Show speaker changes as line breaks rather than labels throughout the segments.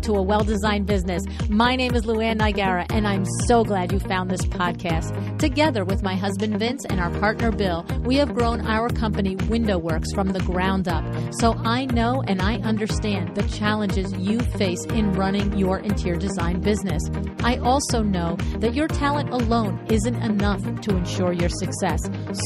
to A Well-Designed Business. My name is Luann Nigara, and I'm so glad you found this podcast. Together with my husband Vince and our partner Bill, we have grown our company Window Works from the ground up. So I know and I understand the challenges you face in running your interior design business. I also know that your talent alone isn't enough to ensure your success.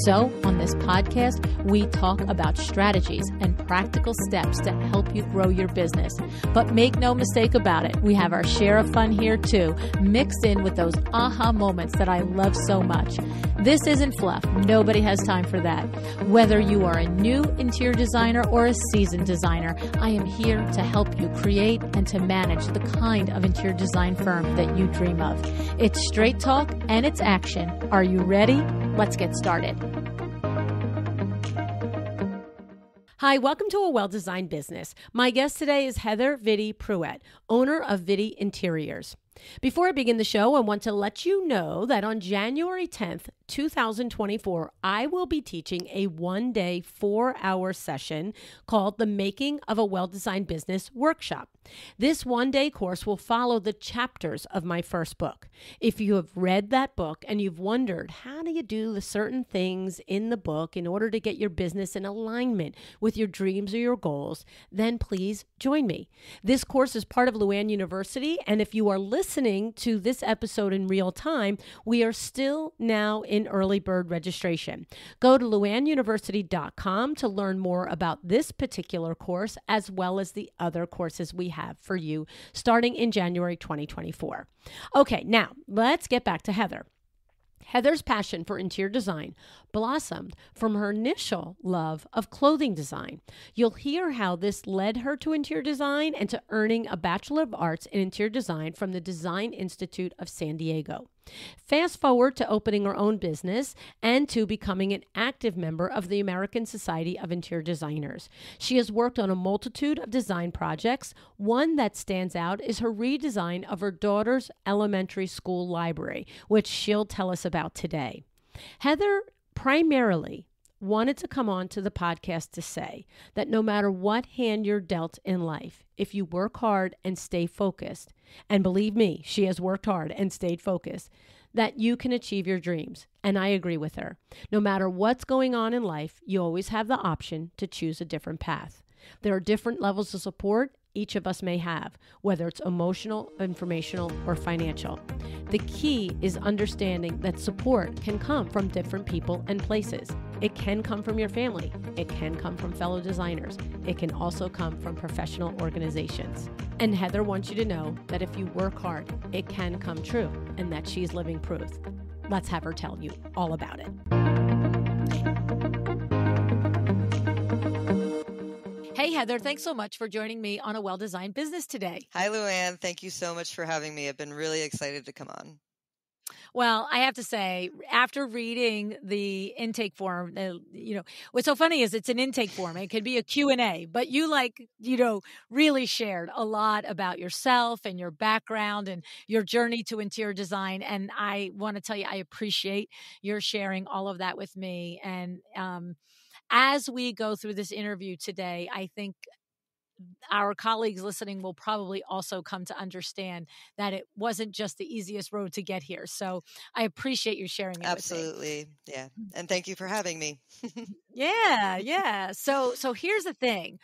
So on this podcast, we talk about strategies and practical steps to help you grow your business. But make no mistake about it, we have our share of fun here too, mixed in with those aha moments that I love so much. This isn't fluff. Nobody has time for that. Whether you are a new interior designer or a seasoned designer, I am here to help you create and to manage the kind of interior design firm that you dream of. It's straight talk and it's action. Are you ready? Let's get started. Hi, welcome to A Well-Designed Business. My guest today is Heather Vitti Pruett, owner of Vitti Interiors. Before I begin the show, I want to let you know that on January 10th, 2024, I will be teaching a one-day, 4-hour session called the Making of a Well-Designed Business Workshop. This one-day course will follow the chapters of my first book. If you have read that book and you've wondered, how do you do the certain things in the book in order to get your business in alignment with your dreams or your goals, then please join me. This course is part of Luann University, and if you are listening to this episode in real time, we are still now in early bird registration. Go to luannuniversity.com to learn more about this particular course as well as the other courses we have for you starting in January 2024. Okay, now let's get back to Heather. Heather's passion for interior design blossomed from her initial love of clothing design. You'll hear how this led her to interior design and to earning a Bachelor of Arts in Interior Design from the Design Institute of San Diego. Fast forward to opening her own business and to becoming an active member of the American Society of Interior Designers. She has worked on a multitude of design projects. One that stands out is her redesign of her daughter's elementary school library, which she'll tell us about today. Heather primarily wanted to come on to the podcast to say that no matter what hand you're dealt in life, if you work hard and stay focused, and believe me, she has worked hard and stayed focused, that you can achieve your dreams. And I agree with her. No matter what's going on in life, you always have the option to choose a different path. There are different levels of support each of us may have, whether it's emotional, informational, or financial. The key is understanding that support can come from different people and places. It can come from your family. It can come from fellow designers. It can also come from professional organizations. And Heather wants you to know that if you work hard, it can come true, and that she's living proof. Let's have her tell you all about it. Hey, Heather, thanks so much for joining me on A Well-Designed Business today.
Hi, Luann. Thank you so much for having me. I've been really excited to come on.
Well, I have to say, after reading the intake form, what's so funny is it's an intake form. It could be a Q&A, but you really shared a lot about yourself and your background and your journey to interior design. And I want to tell you, I appreciate your sharing all of that with me. And as we go through this interview today, I think our colleagues listening will probably also come to understand that it wasn't just the easiest road to get here. So I appreciate you sharing it.
Absolutely.
With me.
Yeah. And thank you for having me.
Yeah. So here's the thing.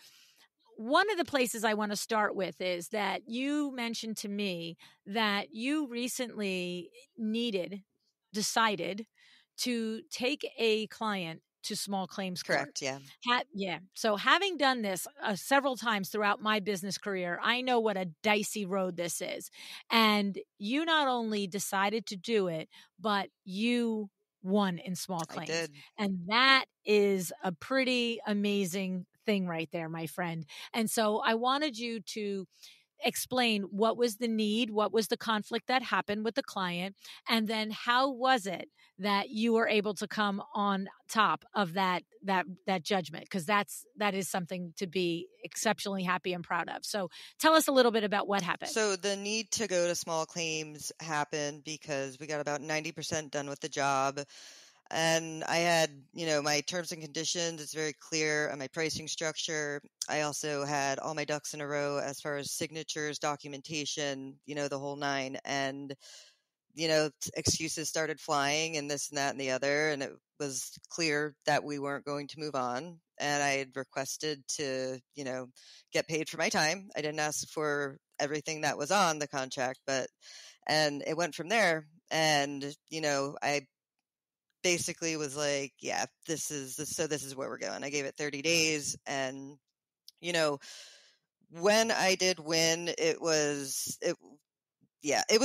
One of the places I want to start with is that you mentioned to me that you recently decided to take a client to small claims court.
Correct. Yeah.
Yeah. So having done this several times throughout my business career, I know what a dicey road this is. And you not only decided to do it, but you won in small claims.
I did.
And that is a pretty amazing thing right there, my friend. And so I wanted you to explain what was the need, what was the conflict that happened with the client, and then how was it that you were able to come on top of that judgment? Because that is something to be exceptionally happy and proud of. So tell us a little bit about what happened.
So the need to go to small claims happened because we got about 90% done with the job. And I had, my terms and conditions. It's very clear on my pricing structure. I also had all my ducks in a row as far as signatures, documentation, the whole nine. And, excuses started flying and this and that and the other. And it was clear that we weren't going to move on. And I had requested to, get paid for my time. I didn't ask for everything that was on the contract, and it went from there. And, I basically was like, yeah, this is where we're going. I gave it 30 days. And, when I did win, it was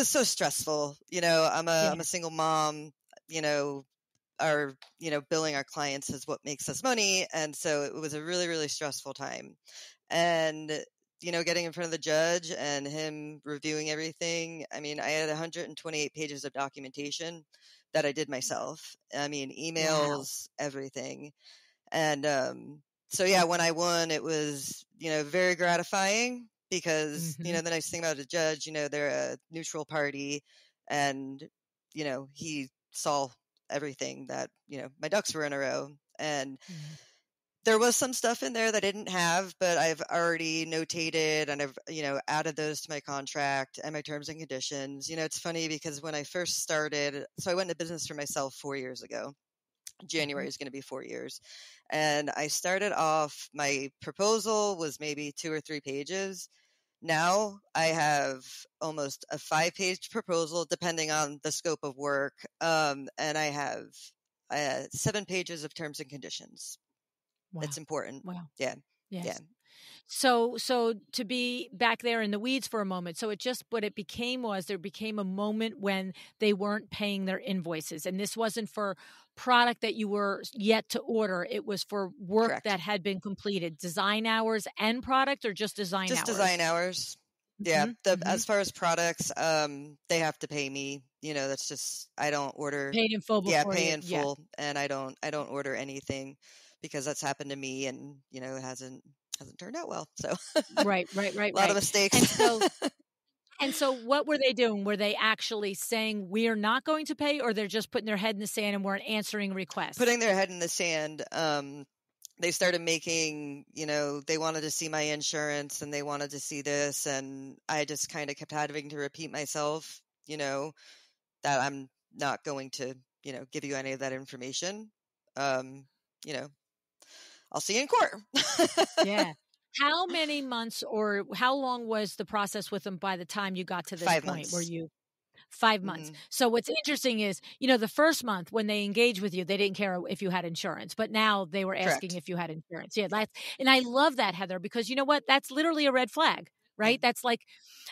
so stressful. I'm
Yeah.
a single mom, our, billing our clients is what makes us money. And so it was a really, really stressful time. And, getting in front of the judge and him reviewing everything. I mean, I had 128 pages of documentation that I did myself. I mean,
Wow.
emails, everything. And so, yeah, when I won, it was, very gratifying because,
Hmm.
the nice thing about a judge, they're a neutral party, and, he saw everything that, my ducks were in a row. And
Yeah.
there was some stuff in there that I didn't have, but I've already notated and I've, added those to my contract and my terms and conditions. It's funny because when I first started, so I went into business for myself 4 years ago.
Hmm.
January is going to be 4 years. And I started off, my proposal was maybe 2 or 3 pages. Now I have almost a 5-page proposal, depending on the scope of work. And I have 7 pages of terms and conditions.
Wow.
It's important.
Wow.
Yeah. Yeah.
Yes. So to be back there in the weeds for a moment. So what it became was there became a moment when they weren't paying their invoices. And this wasn't for product that you were yet to order. It was for work
Correct.
that had been completed. Design hours and product, or just design
Just
hours?
design hours. Yeah.
Hmm. Hmm.
As far as products, they have to pay me. That's just, I don't order.
Paid in full
Yeah,
before
pay
you.
in
Yeah.
full, and I don't order anything because that's happened to me, and it hasn't turned out well. So a
Right, right, right,
lot of
right. And
mistakes.
so what were they doing? Were they actually saying we're not going to pay, or they're just putting their head in the sand and weren't answering requests?
Putting their head in the sand. They started making, they wanted to see my insurance and they wanted to see this, and I just kind of kept having to repeat myself, that I'm not going to, give you any of that information. Um, you know, I'll see you in court.
Yeah. How many months or how long was the process with them by the time you got to this
5
point where
months.
you 5 months?
Hmm.
So what's interesting is, the first month when they engaged with you, they didn't care if you had insurance, but now they were asking
Correct.
if you had insurance. Yeah, and I love that, Heather, because you know what? That's literally a red flag,
Yeah.
right? That's like,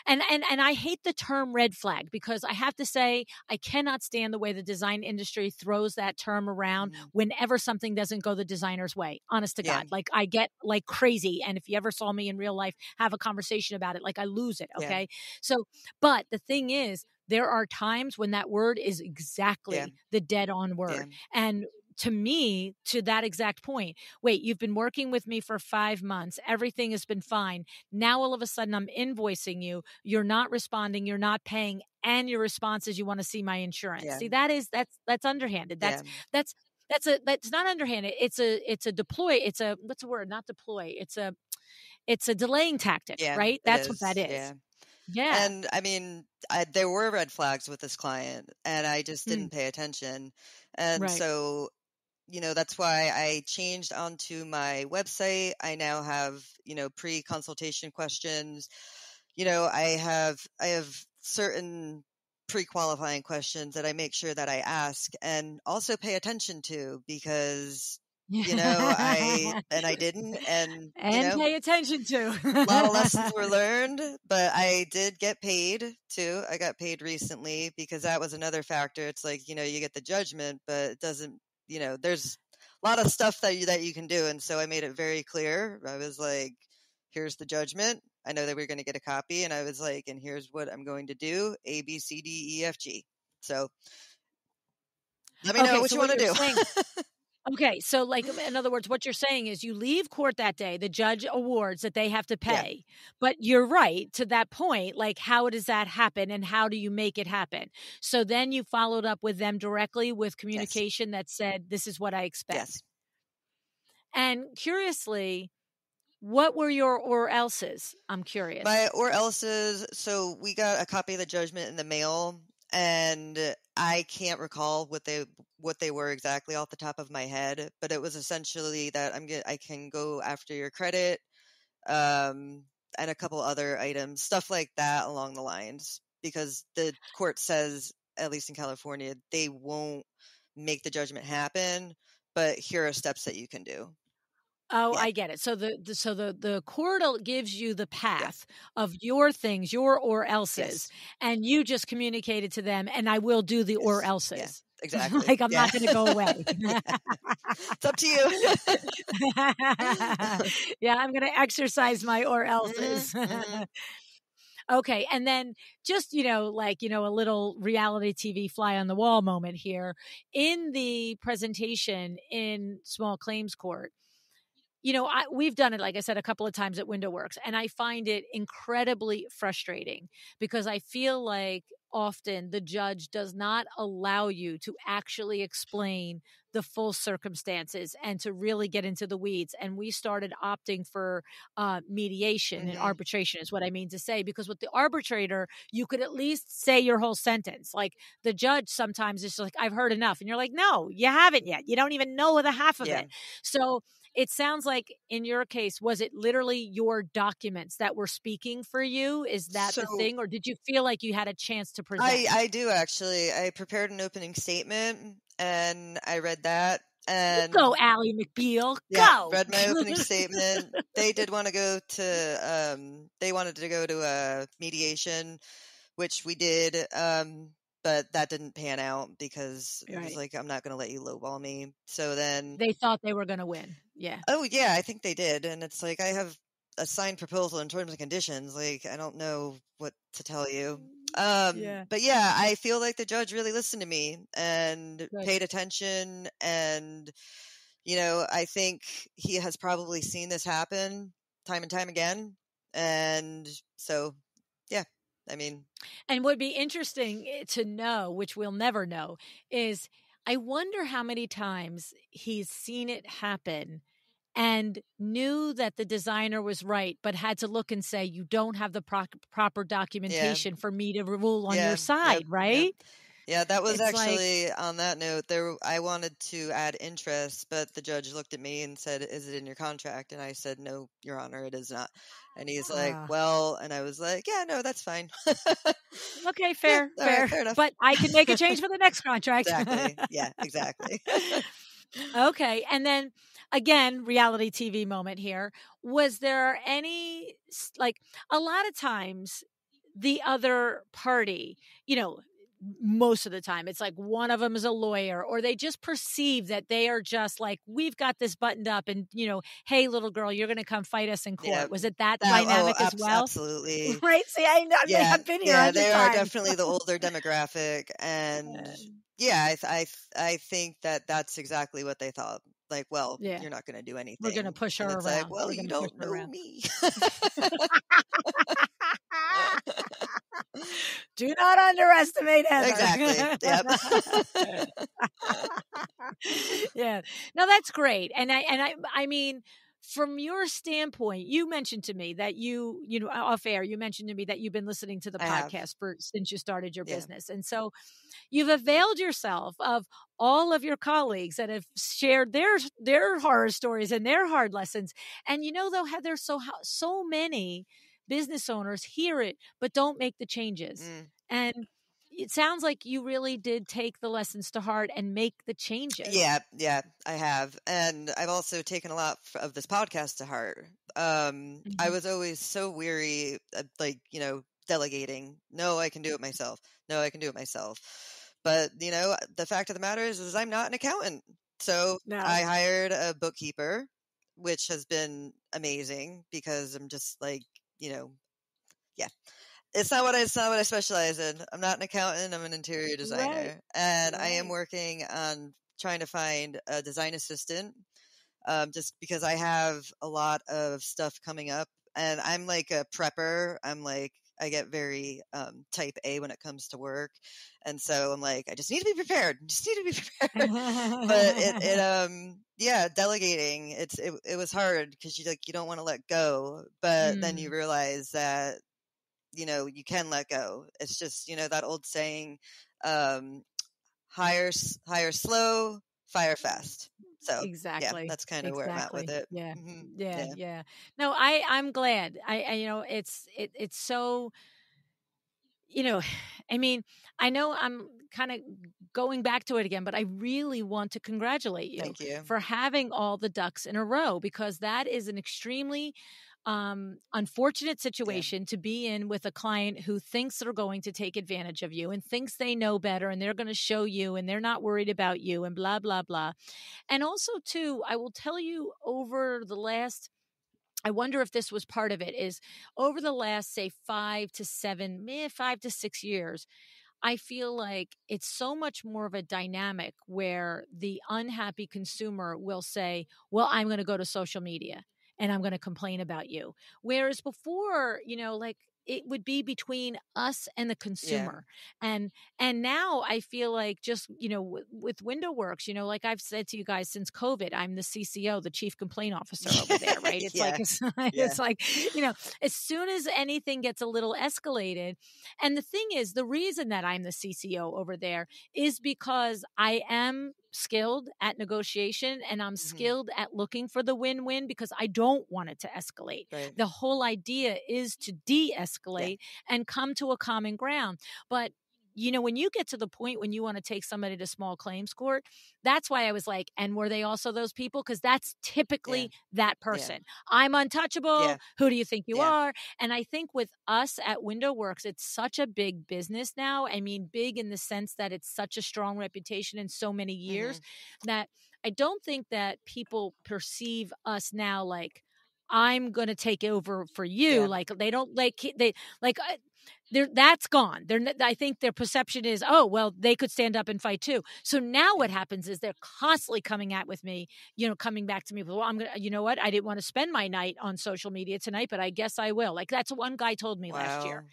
and I hate the term red flag because I have to say I cannot stand the way the design industry throws that term around
Hmm.
whenever something doesn't go the designer's way. Honest to
Yeah.
God, like I get like crazy, and if you ever saw me in real life, have a conversation about it, like I lose it.
Yeah.
Okay, so but the thing is, there are times when that word is
Yeah.
exactly the dead on
Yeah.
word. And to me, to that exact point, wait, you've been working with me for 5 months. Everything has been fine. Now, all of a sudden, I'm invoicing you. You're not responding. You're not paying. And your response is you want to see my insurance.
Yeah.
See, that's underhanded.
Yeah.
That's not underhanded. It's a deploy. It's a, what's the word? Not deploy. It's a delaying tactic,
Yeah.
right?
It
That's what
is.
that is.
Yeah.
Yeah.
And I mean, there were red flags with this client, and I just
Mm,
didn't pay attention. And
right.
so, that's why I changed onto my website. I now have, pre-consultation questions. I have certain pre-qualifying questions that I make sure that I ask and also pay attention to because, I didn't, and,
And pay attention
a lot of
to.
lessons were learned, but I did get paid too. I got paid recently because that was another factor. It's like, you get the judgment, but it doesn't, there's a lot of stuff that you can do. And so I made it very clear. I was like, here's the judgment. I know that we're going to get a copy. And I was like, and here's what I'm going to do. A, B, C, D, E, F, G. So let me know
Okay,
what
so
you
what
want to
you're
do.
saying Okay, so, like, in other words, what you're saying is you leave court that day, the judge awards that they have to
Yeah.
pay, but you're right, to that point, like, how does that happen, and how do you make it happen? So then you followed up with them directly with
Yes.
communication that said, "This is what I
Yes.
expect." And curiously, what were your or else's? I'm curious.
My or else's, so we got a copy of the judgment in the mail, and I can't recall what they were exactly off the top of my head, but it was essentially that I can go after your credit, um, and a couple other items, stuff like that along the lines, because the court says, at least in California, they won't make the judgment happen, but here are steps that you can do.
Oh,
Yeah.
I get it. So the court gives you the
Yeah.
path of your things, your or else's,
Yes.
and you just communicated to them, and I will do the or
Yes. Yeah.
else's.
Exactly.
Like, I'm
Yeah.
not going to go away.
Yeah. It's up to you.
Yeah, I'm going to exercise my or
Mhm,
else's.
mhm.
Okay, and then just, like, a little reality TV fly on the wall moment here. In the presentation in small claims court, we've done it, like I said, a couple of times at Window Works, and I find it incredibly frustrating because I feel like often the judge does not allow you to actually explain the full circumstances and to really get into the weeds. And we started opting for mediation and
Mhm.
arbitration, is what I mean to say, because with the arbitrator, you could at least say your whole sentence. Like the judge sometimes is just like, I've heard enough. And you're like, no, you haven't yet. You don't even know the half of
Yeah.
it. So it sounds like in your case, was it literally your documents that were speaking for you? Is that the
So
thing? Or did you feel like you had a chance to
I
present?
I do actually. I prepared an opening statement and I read that,
You
and
go, Ally McBeal.
yeah,
Go.
read my opening statement. They did want to go to they wanted to go to a mediation, which we did, but that didn't pan out because it was
Right.
like, I'm not going to let you lowball me. So then,
They thought they were going to win. Yeah.
oh yeah, I think they did, and it's like, I have a signed proposal and terms and conditions. Like, I don't know what to tell you.
Yeah.
But yeah, I feel like the judge really listened to me and
Good.
paid attention, and I think he has probably seen this happen time and time again, and so yeah, I mean,
And would be interesting to know, which we'll never know, is I wonder how many times he's seen it happen and knew that the designer was right, but had to look and say, you don't have the proper
yeah,
documentation for me to rule on your
yeah, yep,
side,
yep.
right?
Yeah, that was
It's like,
actually on that note. I wanted to add interest, but the judge looked at me and said, "Is it in your contract?" And I said, "No, Your Honor, it is not." And he's like,
ah,
"Well," and I was like, "Yeah, no, that's fine."
okay,
Yeah,
fair,
all right,
fair.
fair enough.
But I can make a change for the next contract.
Exactly. Yeah, exactly.
Okay. And then again, reality TV moment here. Was there any, like, a lot of times the other party, most of the time it's like one of them is a lawyer or they just perceive that they are just like, we've got this buttoned up and, hey, little girl, you're going to come fight us in
Yeah.
court. Was it that
That oh,
dynamic as well?
absolutely.
Right. See, I know
Yeah,
I've been here a
yeah,
hundred
they are
times.
definitely the older demographic, and yeah, I think that that's exactly what they thought. Like, well,
Yeah.
you're not going to do
We're going to
anything,
push her
and it's like,
around.
well,
We're
you
going to push
don't
her
know
around.
me.
Do not underestimate
Exactly.
Heather.
Yep.
Yeah. No, that's great. And I mean, from your standpoint, you mentioned to me that off air, you mentioned to me that you've been listening to the
I have.
podcast since you started your
Yeah.
business. And so you've availed yourself of all of your colleagues that have shared their horror stories and their hard lessons. And though, Heather, so many business owners hear it but don't make the changes.
Mm.
And it sounds like you really did take the lessons to heart and make the changes.
Yeah, I have. And I've also taken a lot of this podcast to heart. I
Mhm.
was always so weary of, like, delegating. No, I can do it myself. No, I can do it myself. But, the fact of the matter is I'm not an accountant. So
No.
I hired a bookkeeper, which has been amazing because I'm just like, yeah. It's not what I specialize in. I'm not an accountant. I'm an interior
Right.
designer, and I am
Right.
working on trying to find a design assistant, just because I have a lot of stuff coming up, and I'm like a prepper. I get very type A when it comes to work, and so I'm like, I just need to be prepared. Just need to be prepared. But yeah, delegating. It was hard because you don't want to let go, but then you realize that you can let go. It's just that old saying, hire slow, fire fast. So yeah,
Exactly.
that's kind of where I'm at with
Exactly.
it.
Yeah.
Hmm.
Yeah.
Yeah.
Yeah. No, I'm glad. It's so, I mean, I know I'm kind of going back to it again, but I really want to congratulate you
Thank you.
for having all the ducks in a row, because that is an extremely unfortunate
Yeah.
situation to be in with a client who thinks they're going to take advantage of you and thinks they know better and they're going to show you and they're not worried about you and blah, blah, blah. And also, too, I will tell you, over the last, I wonder if this was part of it, is over the last, say, 5 to 6 years, I feel like it's so much more of a dynamic where the unhappy consumer will say, well, I'm going to go to social media and I'm going to complain about you. Whereas before, like, it would be between us and the
Yeah.
consumer. And now I feel like, just, with Window Works, like I've said to you guys since COVID, I'm the CCO, the chief complaint officer over there, right? It's like,
Yeah.
it's like, as soon as anything gets a little escalated. And the thing is, the reason that I'm the CCO over there is because I am skilled at negotiation and I'm
Hmm.
skilled at looking for the win-win, because I don't want it to escalate.
Right.
The whole idea is to
Yeah.
de-escalate and come to a common ground. But when you get to the point when you want to take somebody to small claims court, that's why I was like, and were they also those people? Because that's
Yeah.
typically that
Yeah.
person. I'm untouchable.
Yeah.
Who do you think you
Yeah.
are? And I think with us at Window Works, it's such a big business now. I mean, big in the sense that it's such a strong reputation in so many years,
Hmm.
that I don't think that people perceive us now like, I'm going to take over for you.
Yeah.
Like, they don't like that's gone. I think their perception is, oh, well, they could stand up and fight too. So now
Yeah.
what happens is they're constantly coming coming back to me with, well, I'm going to, you know what? I didn't want to spend my night on social media tonight, but I guess I will. Like, that's what one guy told me last year.
Wow.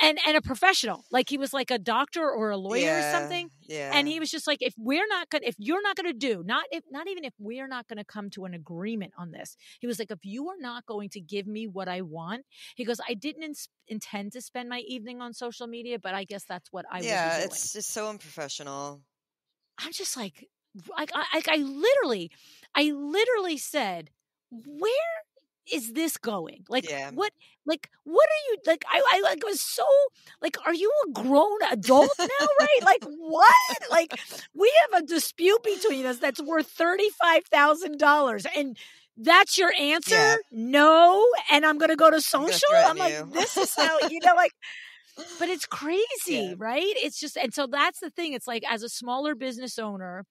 And a professional, like he was like a doctor or a lawyer or
Yeah.
something. And
Yeah.
he was just like, if you're not going to do, not even if we're not going to come to an agreement on this, he was like, if you are not going to give me what I want, he goes, I didn't intend to spend my evening on social media, but I guess that's what I will be
Yeah.
doing.
It's just so unprofessional.
I'm just like, I literally said, where is this going?
Yeah.
What are you like? I like was so like, are you a grown adult now, right? Like, what? Like, we have a dispute between us that's worth $35,000, and that's your answer?
Yeah.
No, and I'm gonna go to
I'm gonna
social.
threaten
I'm like,
you.
this is how, like, but it's crazy,
Yeah.
right? It's just, and so that's the thing. It's like, as a smaller business owner,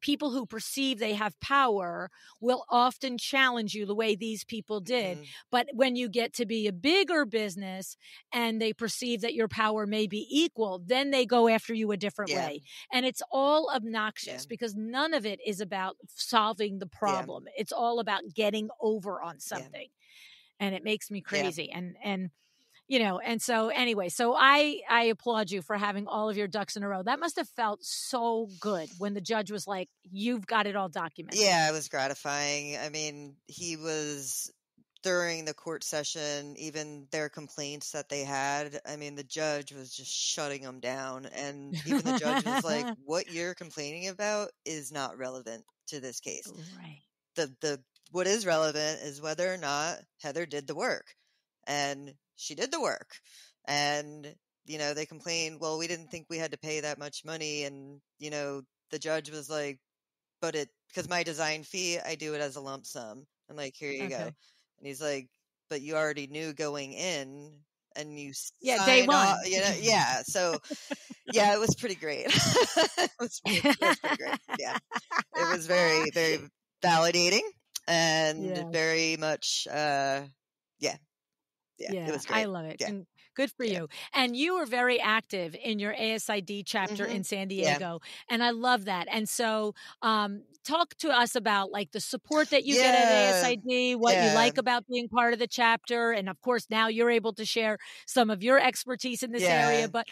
people who perceive they have power will often challenge you the way these people did.
Hmm.
But when you get to be a bigger business and they perceive that your power may be equal, then they go after you a different
Yeah.
way. And it's all
Yeah.
obnoxious, because none of it is about solving the
Yeah.
problem. It's all about getting over on
Yeah.
something. And it makes me
Yeah.
crazy. And so anyway, so I applaud you for having all of your ducks in a row. That must have felt so good when the judge was like, you've got it all documented.
Yeah, it was gratifying. I mean, he was, during the court session, even their complaints that they had, I mean, the judge was just shutting them down. And even the judge was like, what you're complaining about is not relevant to this case.
Right.
What is relevant is whether or not Heather did the work. And she did the work. And, they complained, well, we didn't think we had to pay that much money. And, the judge was like, because my design fee, I do it as a lump sum. I'm like, here you go.
Okay.
And he's like, but you already knew going in and you
Yeah, day
signed off,
one.
yeah. So yeah, it was pretty great. It was pretty great. Yeah. It was very, very validating and
Yeah.
very much, yeah. Yeah. It
Yeah,
was
I
great.
love it.
Yeah.
Good for
Yeah.
you. And you were very active in your ASID chapter
Mm-hmm.
in San
Yeah.
Diego. And I love that. And so, talk to us about like the support that you get at
Yeah.
ASID, what you
Yeah.
like about being part of the chapter. And of course, now you're able to share some of your expertise in this area.
Yeah.
But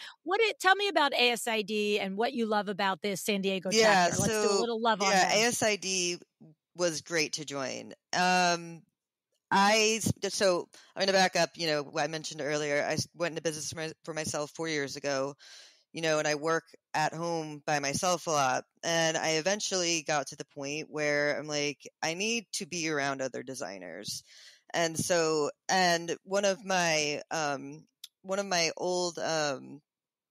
tell me about ASID and what you love about this San Diego
Yeah.
chapter. Let's do a
So,
little love on
yeah,
them.
ASID was great to join. So I'm going to back up. I mentioned earlier, I went into business for myself 4 years ago, and I work at home by myself a lot. And I eventually got to the point where I'm like, I need to be around other designers. And so, and one of my old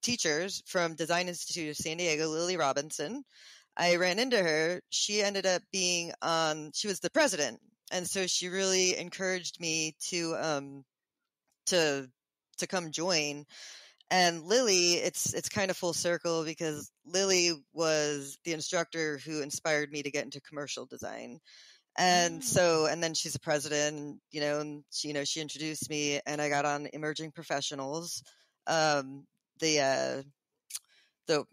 teachers from Design Institute of San Diego, Lily Robinson, I ran into her. She ended up she was the president. And so she really encouraged me to come join. And Lily, it's kind of full circle because Lily was the instructor who inspired me to get into commercial design. And so, and then she's a president, and she introduced me, and I got on Emerging Professionals. The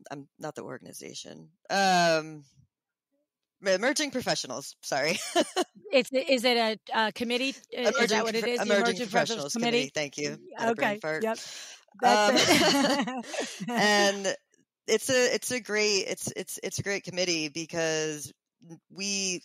I'm not the organization. Emerging Professionals. Sorry.
Is it a committee? Is that what it is? The
Emerging
Emerging Professionals
Professionals Committee.
Committee?
Thank you. Had a brain
Okay.
fart.
Yep. That's
Um,
it.
and it's a great committee because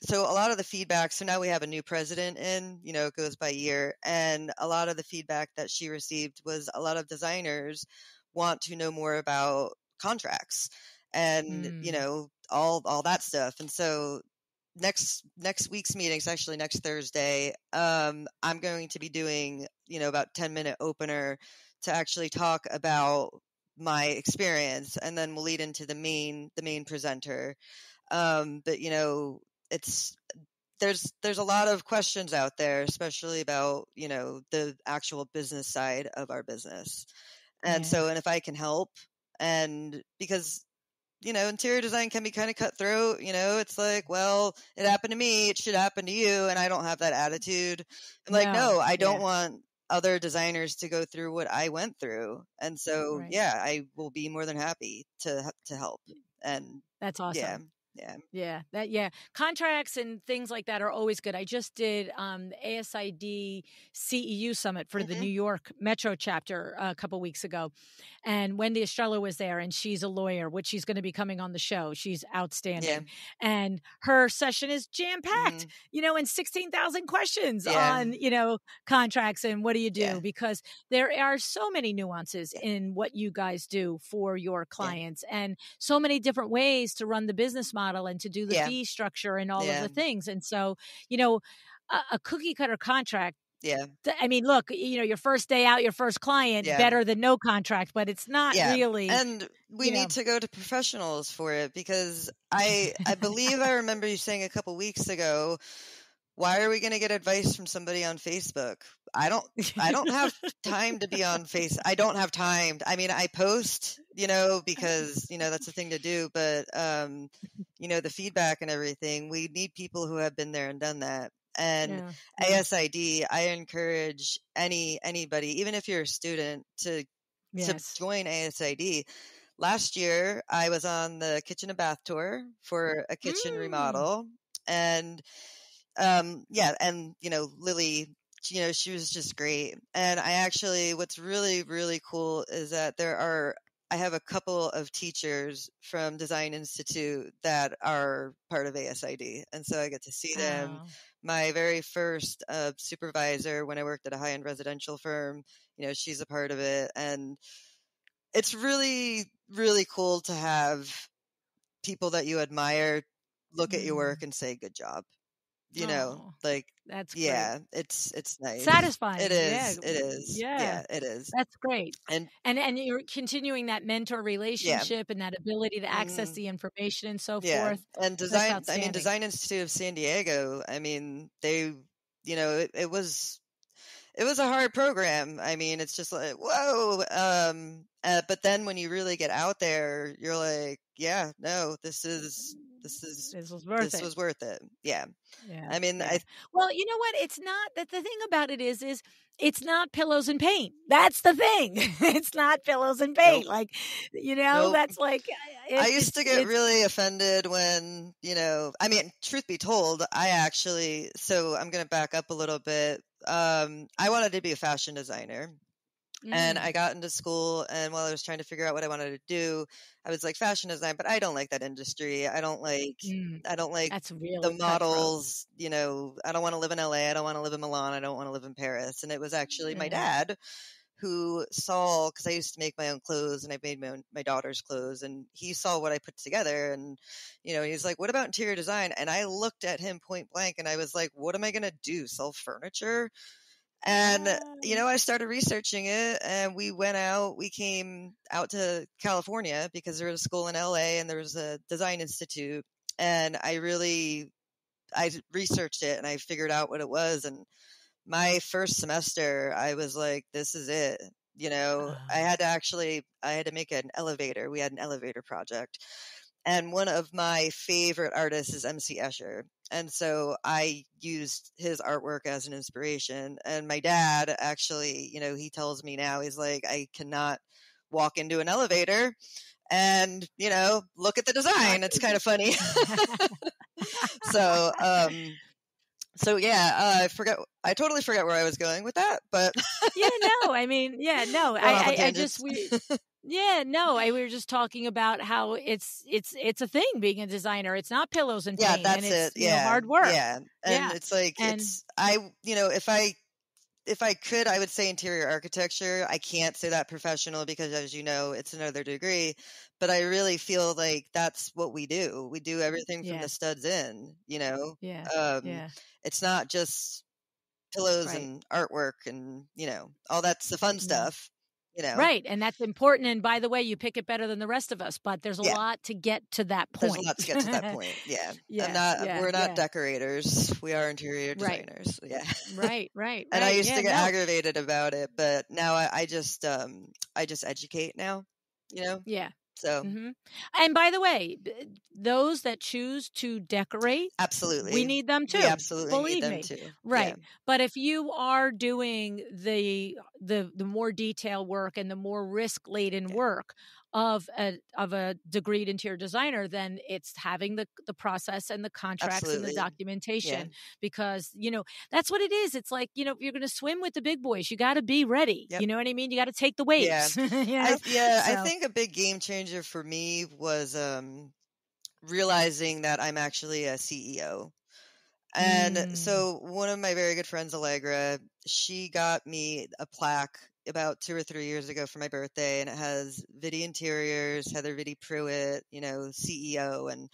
so a lot of the feedback. So now we have a new president it goes by year, and a lot of the feedback that she received was a lot of designers want to know more about contracts and all that stuff. And so next week's meeting is actually next Thursday. I'm going to be doing about 10-minute opener to actually talk about my experience, and then we'll lead into the main presenter. But it's there's a lot of questions out there, especially about the actual business side of our business. And so, and if I can help, and because interior design can be kind of cutthroat. It's like, well, it happened to me, it should happen to you. And I don't have that attitude. I'm like, no, I don't want other designers to go through what I went through. And so, I will be more than happy to help. And
that's awesome.
Yeah.
Contracts and things like that are always good. I just did the ASID CEU Summit for the New York Metro chapter a couple weeks ago. And Wendy Estrella was there, and she's a lawyer, which she's going to be coming on the show. She's outstanding. And her session is jam-packed, and 16,000 questions on, contracts and what do you do? Because there are so many nuances in what you guys do for your clients and so many different ways to run the business model and to do the fee structure and all of the things. And so, a cookie cutter contract. I mean, look, your first day out, your first client, better than no contract, but it's not really.
And we need to go to professionals for it, because I believe I remember you saying a couple weeks ago, why are we going to get advice from somebody on Facebook? I don't have time to be on I don't have time. I mean, I post, because, that's the thing to do. But, the feedback and everything, we need people who have been there and done that. And ASID, I encourage anybody, even if you're a student, to join ASID. Last year, I was on the kitchen and bath tour for a kitchen remodel. And Lily, she was just great. And what's really, really cool is that I have a couple of teachers from Design Institute that are part of ASID. And so I get to see them. My very first supervisor when I worked at a high-end residential firm, she's a part of it. And it's really, really cool to have people that you admire look at your work and say, good job.
That's great.
It's nice.
Satisfying.
It is. It is.
Yeah,
it is.
That's great.
And
you're continuing that mentor relationship and that ability to access the information and so forth.
And Design Institute of San Diego, they, it was a hard program. It's just like, whoa. But then when you really get out there, you're like, this is
This was worth
this
it.
was worth it. Yeah.
Yeah.
I mean,
Yeah. Well, you know what? It's not that the thing about it is it's not pillows and paint. That's the thing. It's not pillows and
nope,
paint. Like,
nope.
that's like
I used to get
it's
really offended when, I mean, truth be told, so I'm going to back up a little bit. I wanted to be a fashion designer. And I got into school, and while I was trying to figure out what I wanted to do, I was like fashion design, but I don't like that industry. I don't like
that's
the
really cutthroat.
models, I don't want to live in LA. I don't want to live in Milan. I don't want to live in Paris. And it was actually my dad who saw, because I used to make my own clothes and I made my daughter's clothes, and he saw what I put together, and he's like, what about interior design? And I looked at him point blank and I was like, what am I going to do? Sell furniture? And, I started researching it, and we came out to California because there was a school in LA and there was a design institute. And I researched it and I figured out what it was. And my first semester, I was like, this is it. I had to make an elevator. We had an elevator project. And one of my favorite artists is MC Escher. And so I used his artwork as an inspiration. And my dad actually, he tells me now, he's like, I cannot walk into an elevator and, look at the design. It's kind of funny. I totally forgot where I was going with that, but
we were just talking about how it's a thing being a designer. It's not pillows and paint.
That's
and it's,
it.
Hard work.
Yeah. And it's like, if I could, I would say interior architecture. I can't say that professional because, as you know, it's another degree. But I really feel like that's what we do. We do everything from the studs in, It's not just pillows and artwork and, all that's the fun stuff.
Right. And that's important. And by the way, you pick it better than the rest of us, but there's a lot to get to that point.
There's a lot to get to that point. Yeah. We're not decorators. We are interior designers. Yeah.
Right.
And I used to get aggravated about it, but now I just educate now,
Yeah.
So,
and by the way, those that choose to decorate,
absolutely,
we need them too.
We absolutely
Believe
need
me.
them too.
Right.
Yeah.
But if you are doing the more detail work and the more risk laden work of a degreed interior designer, then it's having the process and the contracts and the documentation, because that's what it is. It's like, if you're going to swim with the big boys, you got to be ready. You know what I mean? You got to take the waves.
I think a big game changer for me was realizing that I'm actually a CEO. And so one of my very good friends, Allegra, she got me a plaque about 2 or 3 years ago for my birthday, and it has Vitti Interiors, Heather Vitti Pruett, CEO. And,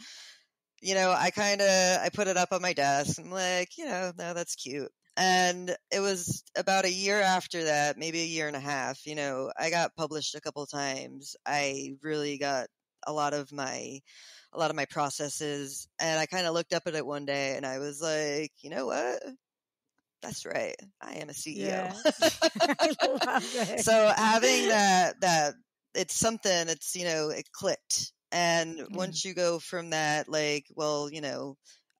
I put it up on my desk. I'm like, no, that's cute. And it was about a year after that, maybe a year and a half, I got published a couple of times. I really got a lot of my processes, and I kind of looked up at it one day and I was like, you know what? That's right. I am a CEO.
Yeah. I love it.
So having that it's something, it clicked. And once you go from that, like, well,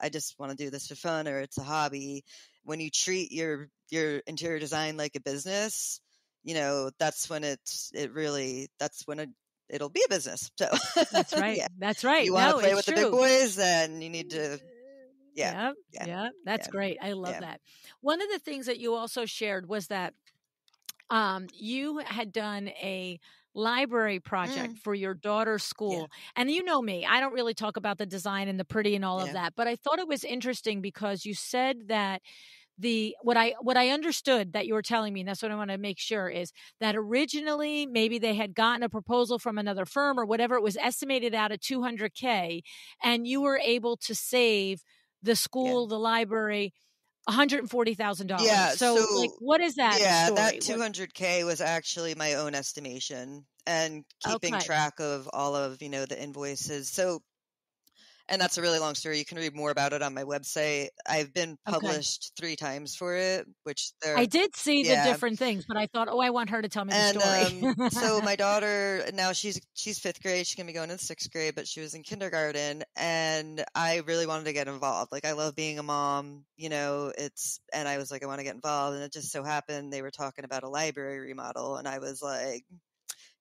I just want to do this for fun, or it's a hobby. When you treat your interior design like a business, that's when it'll be a business. So
that's right. That's right.
You want to play with the big boys, then you need to. Yeah.
That's great. I love that. One of the things that you also shared was that you had done a library project for your daughter's school. And you know me, I don't really talk about the design and the pretty and all of that, but I thought it was interesting because you said that what I understood that you were telling me, and that's what I want to make sure, is that originally maybe they had gotten a proposal from another firm or whatever. It was estimated out at $200K, and you were able to save the school, the library, $140,000.
Yeah.
So like, what is that story?
That $200K was actually my own estimation and keeping track of all of, the invoices. So And that's a really long story. You can read more about it on my website. I've been
Okay.
published 3 times for it, which
I
they're
did see the
yeah.
different things, but I thought, "Oh, I want her to tell me the
And,
story."
so my daughter now she's 5th grade, she's gonna be going into 6th grade, but she was in kindergarten, and I really wanted to get involved. Like, I love being a mom, and I was like, "I wanna get involved," and it just so happened they were talking about a library remodel, and I was like,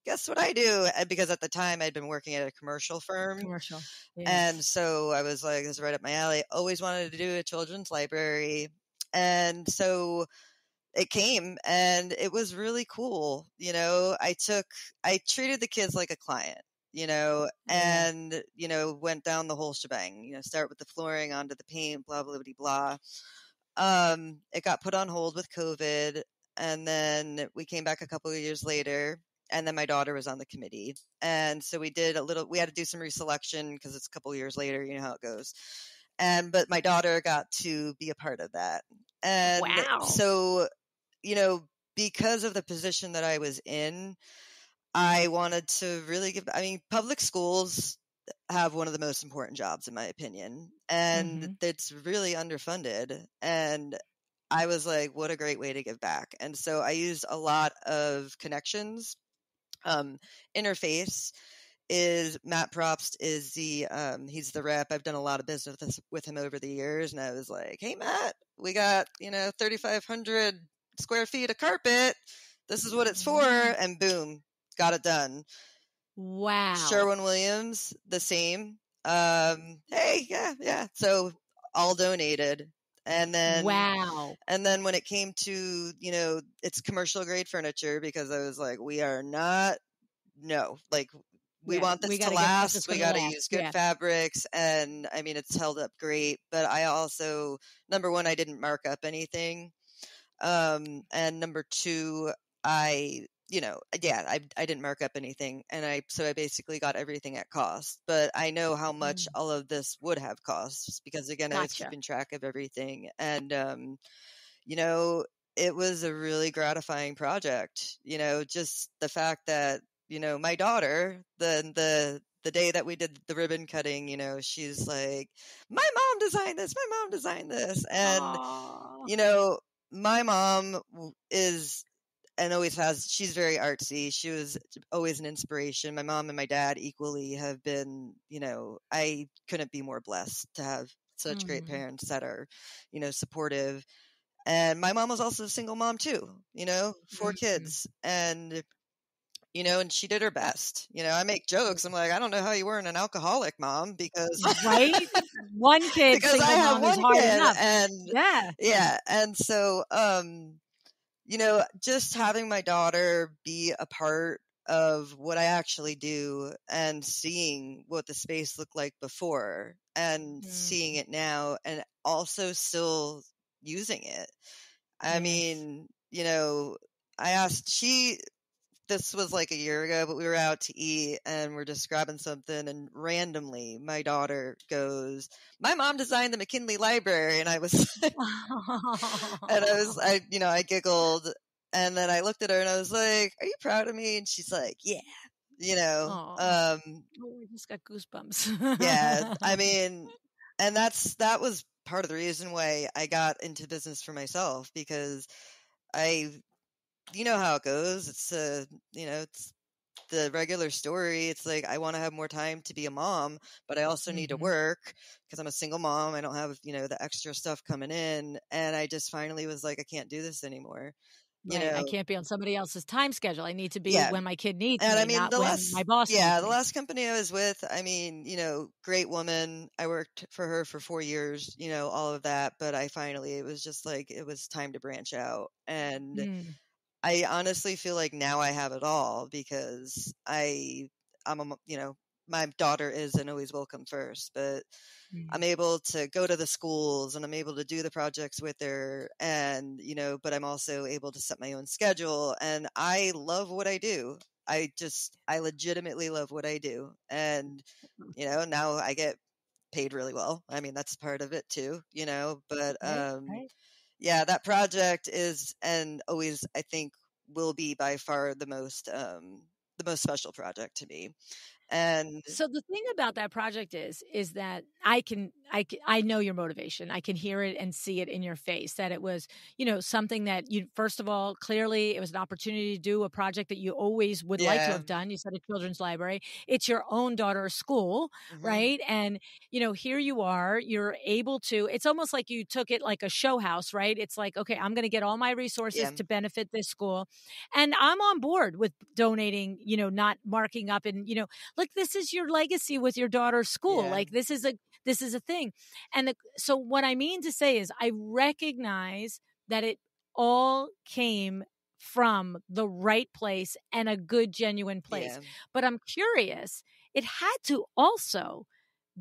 "Guess what I do?" And because at the time I'd been working at a commercial firm,
Commercial. Yeah.
and so I was like, "This is right up my alley." Always wanted to do a children's library, and so it came, and it was really cool. I treated the kids like a client,
Yeah.
and, went down the whole shebang, start with the flooring onto the paint, blah, blah, blah, blah. It got put on hold with COVID, and then we came back a couple of years later, and then my daughter was on the committee. And so we had to do some reselection because it's a couple of years later, you know how it goes. But my daughter got to be a part of that. And
Wow.
so because of the position that I was in, I wanted to really public schools have one of the most important jobs, in my opinion, and
Mhm.
it's really underfunded. And I was like, what a great way to give back. And so I used a lot of connections. Interface is Matt Probst is he's the rep. I've done a lot of business with him over the years, and I was like, hey Matt, we got 3,500 square feet of carpet. This is what it's for, and boom, got it done.
Wow.
Sherwin-Williams, the same. Hey, yeah. So all donated, and then
Wow.
when it came to it's commercial grade furniture, because I was like, we are not no, like, we
Yeah,
want
we
this to
gotta get stuff that's
last. We
gonna
got to
last.
use good
Yeah.
fabrics. And I mean, it's held up great. But I also, number one, I didn't mark up anything. And number two, I didn't mark up anything. And so I basically got everything at cost. But I know how much
Mm.
all of this would have cost because, again, I was
Gotcha.
keeping track of everything. And, you know, it was a really gratifying project. Just the fact that, my daughter, the day that we did the ribbon cutting, she's like, my mom designed this, my mom designed this. And,
Aw.
you know, my mom is and always has, she's very artsy. She was always an inspiration. My mom and my dad equally have been, I couldn't be more blessed to have such great
Mhm.
parents that are, supportive. And my mom was also a single mom too, 4
Mhm.
kids. And she did her best. I make jokes. I'm like, I don't know how you weren't an alcoholic, mom, because
Right? One kid,
because I
single
have
mom is
one
hard
kid.
enough.
And
Yeah.
yeah, and so just having my daughter be a part of what I actually do, and seeing what the space looked like before and seeing
Mhm.
it now, and also still using it. I
Yes.
mean, I asked, this was like a year ago, but we were out to eat and we're just grabbing something, and randomly my daughter goes, my mom designed the McKinley Library. And I was I giggled, and then I looked at her and I was like, are you proud of me? And she's like, yeah,
Aw. Oh, I just got
yeah, I
goosebumps.
mean, and that was part of the reason why I got into business for myself, because I, you know how it goes. It's the regular story. It's like, I want to have more time to be a mom, but I also need to
Mhm.
work because I'm a single mom. I don't have, the extra stuff coming in. And I just finally was like, I can't do this anymore. You
Right, I
know,
can't be on somebody else's time schedule. I need to be
yeah.
when my kid needs
And I
me,
mean,
not when my boss needs
the
me.
last company I was with, I mean, great woman. I worked for her for 4 years, all of that. But it was just like, it was time to branch out. And
Mm.
I honestly feel like now I have it all, because my daughter is and always will come first, but I'm
Mm.
able to go to the schools and I'm able to do the projects with her, and, but I'm also able to set my own schedule, and I love what I do. I legitimately love what I do. And, now I get paid really well. I mean, that's part of it too, but,
Right, right.
yeah, that project is, and always, I think, will be by far the most special project to me. And
So the thing about that project is that I know your motivation. I can hear it and see it in your face that it was, something that you, first of all, clearly it was an opportunity to do a project that you always would like to
yeah.
have done. You said a children's library. It's your own daughter's school,
Hmm.
right? And, here you are, you're able to, it's almost like you took it like a show house, right? It's like, okay, I'm going to get all my resources
Yeah.
to benefit this school. And I'm on board with donating, not marking up and, like this is your legacy with your daughter's school.
Yeah.
Like this is a thing. And so what I mean to say is I recognize that it all came from the right place and a good genuine place.
Yeah.
But I'm curious, it had to also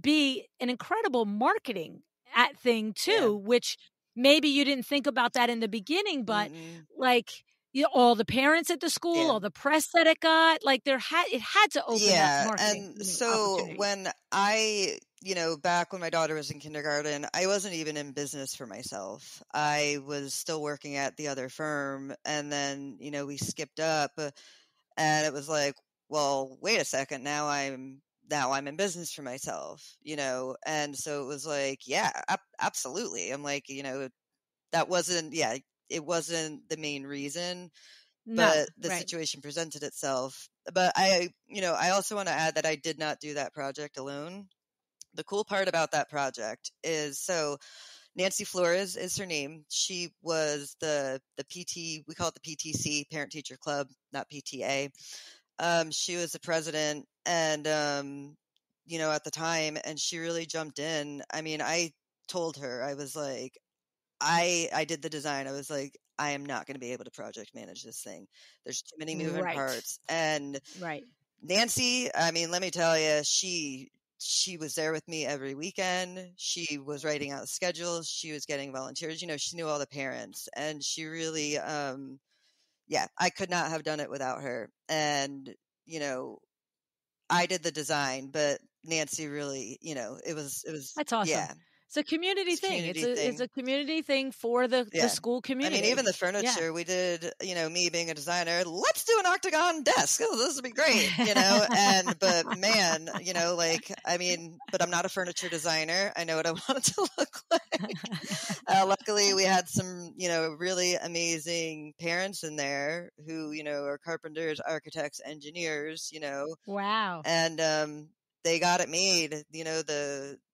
be an incredible marketing thing
Yeah.
too, which maybe you didn't think about that in the beginning, but
Mm-mm.
like all the parents at the school,
Yeah.
all the press that it got, like it had to open up
Yeah.
marketing
And so
opportunities.
when back when my daughter was in kindergarten, I wasn't even in business for myself. I was still working at the other firm. And then, we skipped up and it was like, well, wait a second. Now I'm in business for myself, and so it was like, yeah, absolutely. I'm like, that wasn't, yeah, it wasn't the main reason,
No,
but the
right.
situation presented itself. But I also want to add that I did not do that project alone. The cool part about that project is, so Nancy Flores is her name. She was the PT, we call it the PTC, Parent Teacher Club, not PTA. She was the president, and at the time, and she really jumped in. I mean, I told her, I was like, I did the design. I was like, I am not going to be able to project manage this thing. There's too many moving
Right.
parts. And
Right.
Nancy, I mean, let me tell you, she was there with me every weekend. She was writing out schedules. She was getting volunteers. She knew all the parents, and she really, yeah, I could not have done it without her. And you know, I did the design, but Nancy really, it was,
That's awesome.
yeah,
It's a community
it's a
thing. It's
community
a it's
thing.
a community thing for the
Yeah.
school
I mean, even
community.
the
Yeah.
furniture we did, me being a designer, let's do an octagon desk. Oh, this would be great. But man, like, I mean, but I'm not a furniture designer. I know what I want it to look like. Luckily, we had some, really amazing parents in there who, are carpenters, architects, engineers,
Wow.
and they got it made.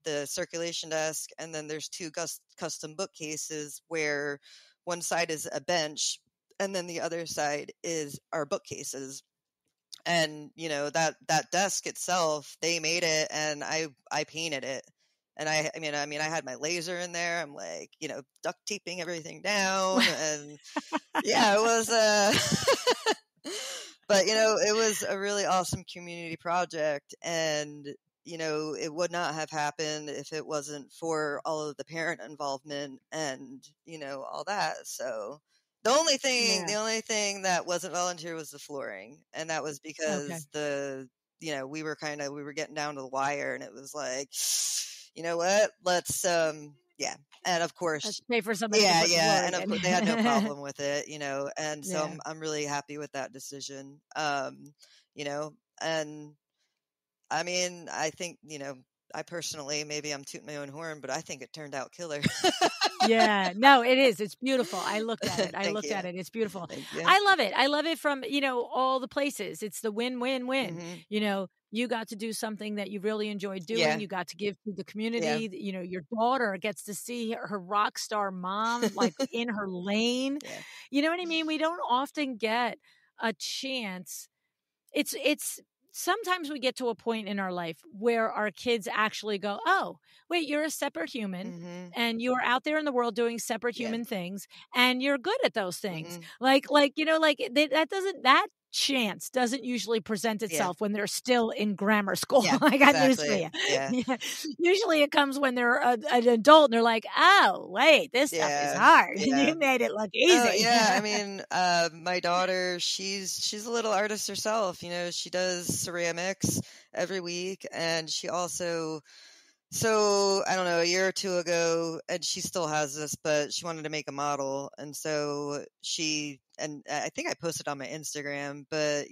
The circulation desk, and then there's two custom bookcases where one side is a bench, and then the other side is our bookcases. And that desk itself, they made it, and I painted it. And I had my laser in there. I'm like, duct taping everything down, and yeah, it was but it was a really awesome community project, and it would not have happened if it wasn't for all of the parent involvement and all that. So
Yeah.
the only thing that wasn't volunteer was the flooring, and that was
Okay.
because we were getting down to the wire, and it was like, you know what, let's yeah. And of
Let's
course,
pay for somebody to
yeah,
put the
yeah, and
flooring
of course they had no
in.
problem with it, and so
Yeah.
I'm really happy with that decision. You know, and I mean, I think, I personally, maybe I'm tooting my own horn, but I think it turned out killer.
Yeah. No, it is. It's beautiful. I looked at it. I
Thank
looked
you.
at it. It's beautiful.
Thank you.
I love it. I love it from, all the places. It's the win-win-win.
Mhm.
You got to do something that you really enjoyed doing.
Yeah.
You got to give to the
Yeah.
community. Your daughter gets to see her rock star mom like in her lane.
Yeah.
You know what I mean? We don't often get a chance. It's sometimes we get to a point in our life where our kids actually go, "Oh, wait, you're a separate human
Mhm.
and you're out there in the world doing separate
Yeah.
human things and you're good at those things."
Mhm.
That chance doesn't usually present
Yeah.
itself when they're still in grammar school.
Yeah.
I got news for
Exactly.
you.
Yeah.
Yeah. Usually it comes when they're an adult and they're like, "Oh, wait, this stuff is
Yeah.
hard.
Yeah.
You made it look
Oh
easy."
yeah, I mean, my daughter, she's a little artist herself. She does ceramics every week, and she also So I don't know, a year or two ago, and she still has this, but she wanted to make a model. And so and I think I posted on my Instagram, but,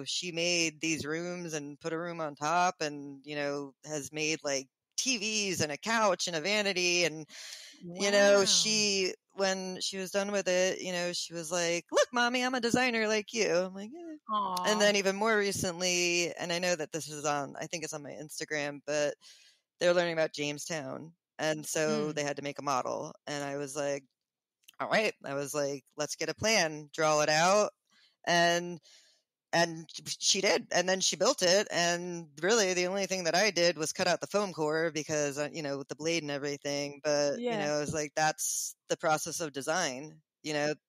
she made these rooms and put a room on top and, has made like TVs and a couch and a vanity. And,
Wow.
when she was done with it, she was like, "Look, mommy, I'm a designer like you." I'm like, "Yeah." And
Aw.
then even more recently, and I know that I think it's on my Instagram, but they're learning about Jamestown. And so
Mm.
they had to make a model. And I was like, all right. I was like, let's get a plan, draw it out. And she did. And then she built it. And really the only thing that I did was cut out the foam core because, with the blade and everything. But,
Yeah.
I was like, that's the process of design.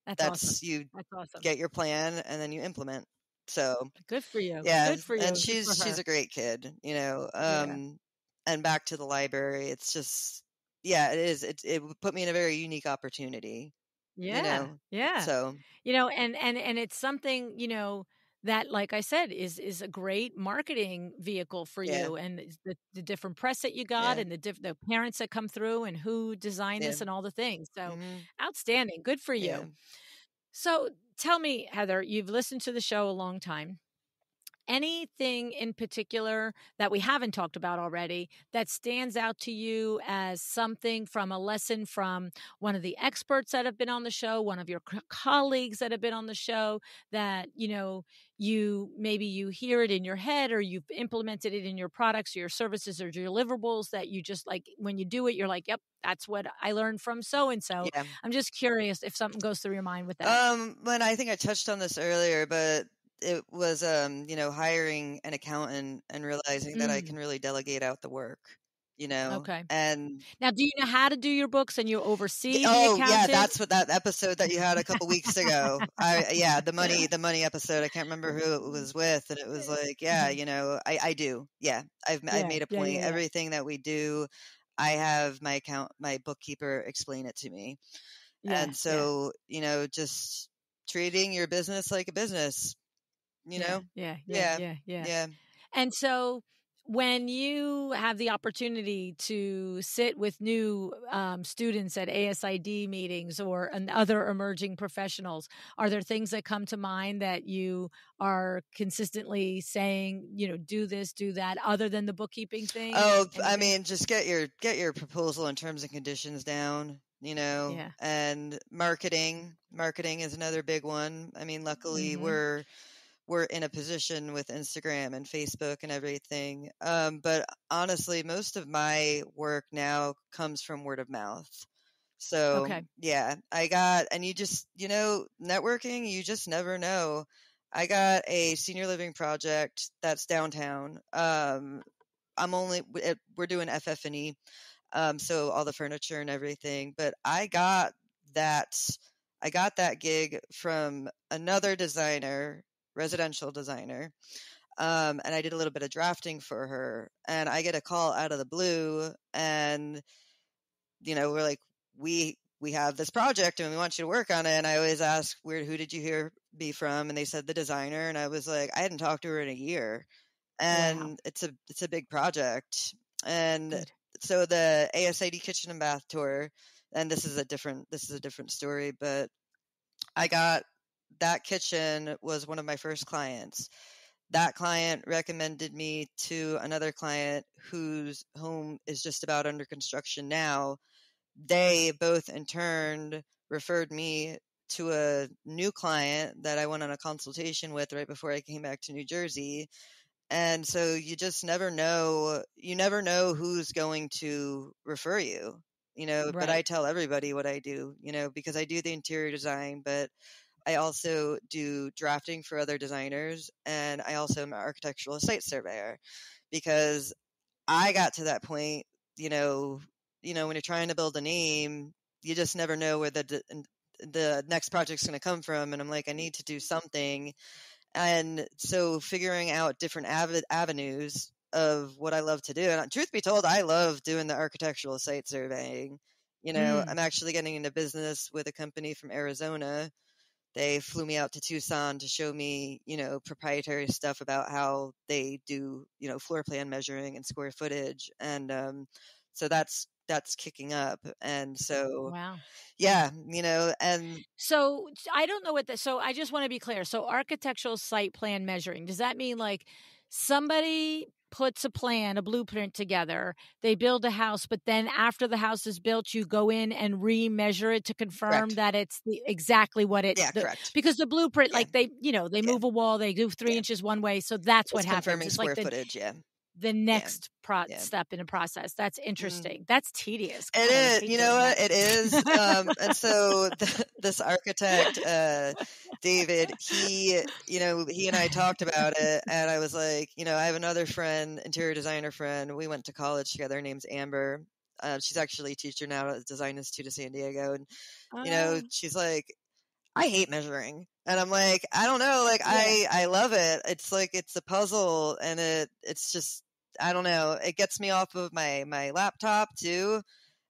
That's awesome.
That's you
That's awesome.
get your plan and then you implement. So
Good for you.
yeah,
Good for
and
you. Good for
she's
her.
a great kid,
Yeah.
and back to the library, it's just yeah, it is. It would put me in a very unique opportunity, you
Yeah.
know.
Yeah.
So,
And it's something, that, like I said, is a great marketing vehicle for
yeah.
you, and it's the different press that you got,
Yeah.
and the parents that come through, and who designed
Yeah.
this, and all the things. So
Mhm.
outstanding. Good for
Yeah.
you. So tell me, Heather, you've listened to the show a long time. Anything in particular that we haven't talked about already that stands out to you as something from a lesson from one of the experts that have been on the show, one of your colleagues that have been on the show, that you hear it in your head, or you've implemented it in your products or your services or your deliverables, that you just, like, when you do it, you're like, yep, that's what I learned from so and so.
Yeah.
I'm just curious if something goes through your mind with that.
When I think I touched on this earlier, but it was hiring an accountant and realizing that I
Mm,
can really delegate out the work.
okay.
And
Now, do you know how to do your books, and you oversee the
oh yeah,
accountant?
that's what that episode that you had a couple weeks ago. The money episode. I can't remember who it was with, and it was like, yeah,
Mhm.
I do. Yeah, I've
Yeah,
made a
yeah,
point.
yeah, yeah.
Everything that we do, I have my bookkeeper explain it to me,
Yeah,
and
yeah,
so just treating your business like a business. You
yeah,
know,
yeah, yeah,
yeah,
yeah, yeah.
yeah.
And so when you have the opportunity to sit with new students at ASID meetings and other emerging professionals, are there things that come to mind that you are consistently saying, do this, do that, other than the bookkeeping thing?
Oh, I
Anything?
mean, just get your proposal and terms and conditions down,
Yeah.
and marketing. Marketing is another big one. I mean, luckily
Mm-hmm.
we're in a position with Instagram and Facebook and everything. But honestly, most of my work now comes from word of mouth. So
Okay.
yeah, and networking, you just never know. I got a senior living project that's downtown. We're doing FF&E, so all the furniture and everything. But that I got that gig from another designer, residential designer, and I did a little bit of drafting for her. And I get a call out of the blue, and we're like, we have this project and we want you to work on it. And I always ask, who did you hear me from? And they said the designer, and I was like, I hadn't talked to her in a year,
Wow.
and it's a big project. And
Good.
so the ASID kitchen and bath tour, and this is a different story, but I got that kitchen was one of my first clients. That client recommended me to another client whose home is just about under construction now. They both in turn referred me to a new client that I went on a consultation with right before I came back to New Jersey. And so you just never know. You never know who's going to refer you. But I
Right.
tell everybody what I do, because I do the interior design, but I also do drafting for other designers. And I also am an architectural site surveyor because I got to that point, when you're trying to build a name, you just never know where the next project's going to come from. And I'm like, I need to do something. And so figuring out different avenues of what I love to do. And truth be told, I love doing the architectural site surveying.
Mm.
I'm actually getting into business with a company from Arizona. They flew me out to Tucson to show me, proprietary stuff about how they do, floor plan measuring and square footage. And So that's kicking up. And so,
Wow.
yeah, and
So I don't know so I just want to be clear. So architectural site plan measuring, does that mean like somebody puts a plan, a blueprint together, they build a house, but then after the house is built, you go in and re-measure it to confirm
correct.
that it's exactly what
Yeah, correct.
because the blueprint,
Yeah,
like they
yeah,
move a wall, they do 3
yeah.
inches one way. So that's what
It's
happens.
confirming
It's like
square footage. Yeah,
the
yeah,
next
yeah.
step in a process. That's
Mhm.
interesting. That's tedious.
It
God, I would
is,
hate
you know
doing
what?
that.
It is. And so this architect, David, he and I talked about it, and I was like, I have another friend, interior designer friend. We went to college together. Her name's Amber. She's actually a teacher now at the Design Institute of San Diego, and
Uh,
she's like, I hate measuring, and I'm like, I don't know, like
yeah,
I love it. It's like it's a puzzle, and it's just I don't know. It gets me off of my laptop too,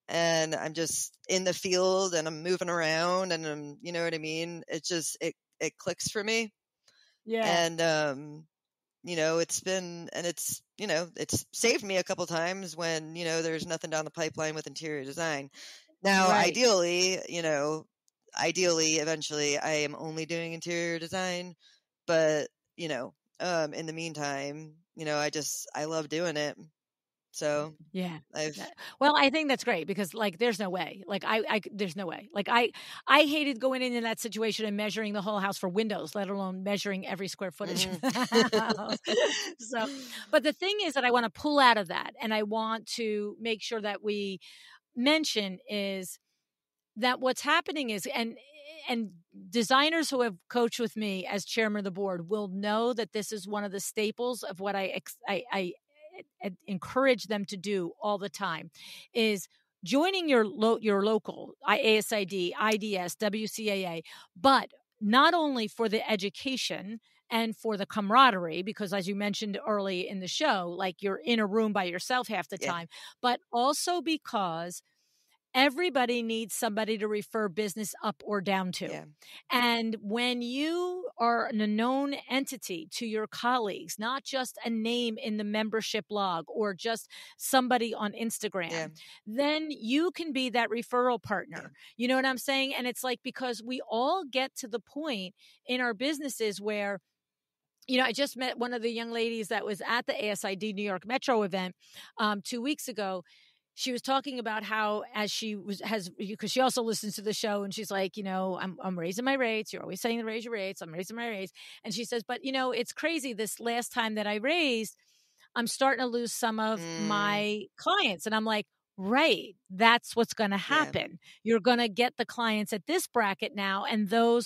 and I'm just in the field and I'm moving around and you know what I mean? It just, it clicks for me.
yeah,
And, it's saved me a couple times when, there's nothing down the pipeline with interior design. Now,
right.
ideally, eventually I am only doing interior design, but, in the meantime, I love doing it. So
Yeah.
I've,
Well, I think that's great because like there's no way. Like there's no way. Like I hated going into that situation and measuring the whole house for windows, let alone measuring every square footage of the house. So, but the thing is that I want to pull out of that and I want to make sure that we mention is that what's happening is and designers who have coached with me as chairman of the board will know that this is one of the staples of what I encourage them to do all the time is joining your local ASID, IDS, WCAA, but not only for the education and for the camaraderie, because as you mentioned early in the show, like you're in a room by yourself half the
yeah,
time, but also because everybody needs somebody to refer business up or down to.
yeah,
And when you are a known entity to your colleagues, not just a name in the membership log or just somebody on
yeah,
Instagram, then you can be that referral
yeah,
partner. You know what I'm saying? And it's like because we all get to the point in our businesses where I just met one of the young ladies that was at the ASID New York Metro event 2 weeks ago. She was talking about how as because she also listens to the show and she's like, I'm raising my rates. You're always saying to raise your rates. I'm raising my rates. And she says, but it's crazy. This last time that I raised, I'm starting to lose some of
mm,
my clients. And I'm like, right, that's what's going to
yeah,
happen. You're going to get the clients at this bracket now, and they're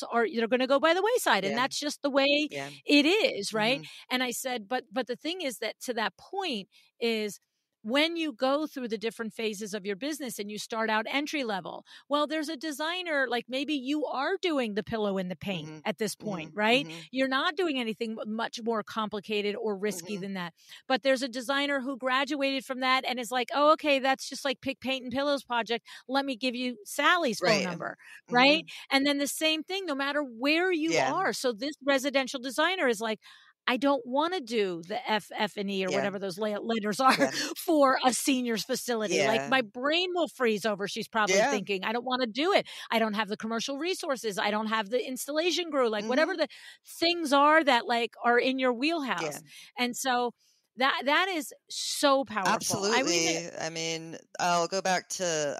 going to go by the wayside. And
yeah,
that's just the way
yeah,
it is. Right.
mhm,
And I said, but the thing is that to that point is when you go through the different phases of your business and you start out entry level, well, there's a designer, like maybe you are doing the pillow and the paint
mhm,
at this point,
mhm,
right?
mhm,
You're not doing anything much more complicated or risky
mhm,
than that. But there's a designer who graduated from that and is like, oh, okay, that's just like Pick Paint and Pillows project. Let me give you Sally's phone
right,
number, right?
mhm,
And then the same thing, no matter where you
yeah,
are. So this residential designer is like, I don't want to do the F and E or
yeah,
whatever those letters are
yeah,
for a senior's facility. Like
yeah,
my brain will freeze over. She's probably
yeah,
thinking, I don't want to do it. I don't have the commercial resources. I don't have the installation crew. Like whatever
mhm,
the things are that like are in your
yeah,
wheelhouse. And so that is so powerful. I mean,
absolutely. I mean, I'll go back to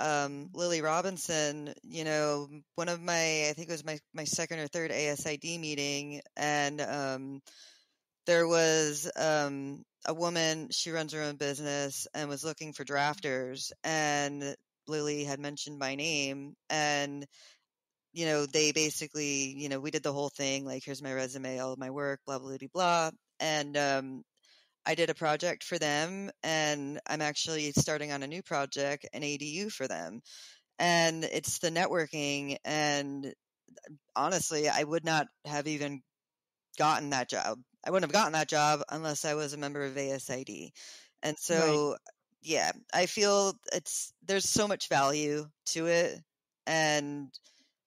Lily Robinson. One of I think it was my second or third ASID meeting, and there was a woman. She runs her own business and was looking for drafters, and Lily had mentioned my name, and they basically, we did the whole thing. Like, here's my resume, all of my work, blah blah blah blah, and I did a project for them, and I'm actually starting on a new project, an ADU for them. And it's the networking. And honestly, I would not have even gotten that job. I wouldn't have gotten that job unless I was a member of ASID. And
right.
so, yeah, I feel there's so much value to it. And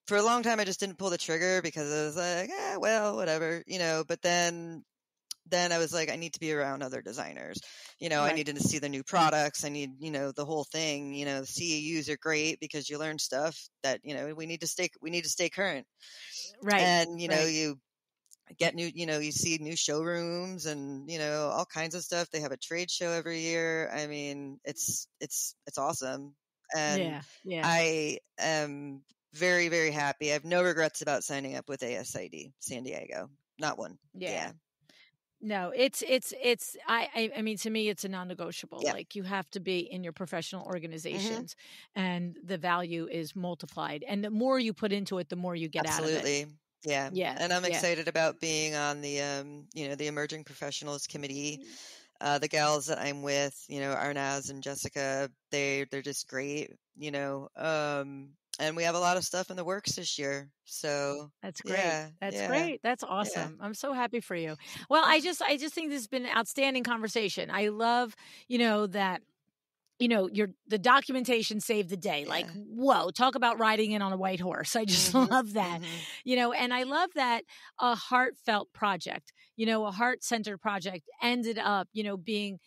for a long time, I just didn't pull the trigger because I was like, well, whatever, but then then I was like, I need to be around other designers. I
Right.
needed to see the new products. I need, the whole thing. CEUs are great because you learn stuff that, we need to stay current.
Right.
And,
Right.
you get new, you see new showrooms and, all kinds of stuff. They have a trade show every year. I mean, it's awesome. And
Yeah. Yeah.
I am very, very happy. I have no regrets about signing up with ASID San Diego. Not one.
Yeah.
Yeah.
No, I mean, to me, it's a non-negotiable.
Yeah.
Like, you have to be in your professional
Hmm.
organizations, and the value is multiplied. And the more you put into it, the more you get out of it.
Absolutely. Yeah.
Yeah.
And I'm
Yeah.
excited about being on the, the Emerging Professionals Committee. The gals that I'm with, Arnaz and Jessica, they're just great, and we have a lot of stuff in the works this year. So
That's great.
yeah,
That's
yeah,
great. That's
yeah.
awesome. I'm so happy for you. Well, I just think this has been an outstanding conversation. I love, that the documentation saved the day. Like,
Yeah.
whoa, talk about riding in on a white horse. I just
Mhm,
love that.
mhm.
And I love that a heartfelt project, a heart-centered project ended up, being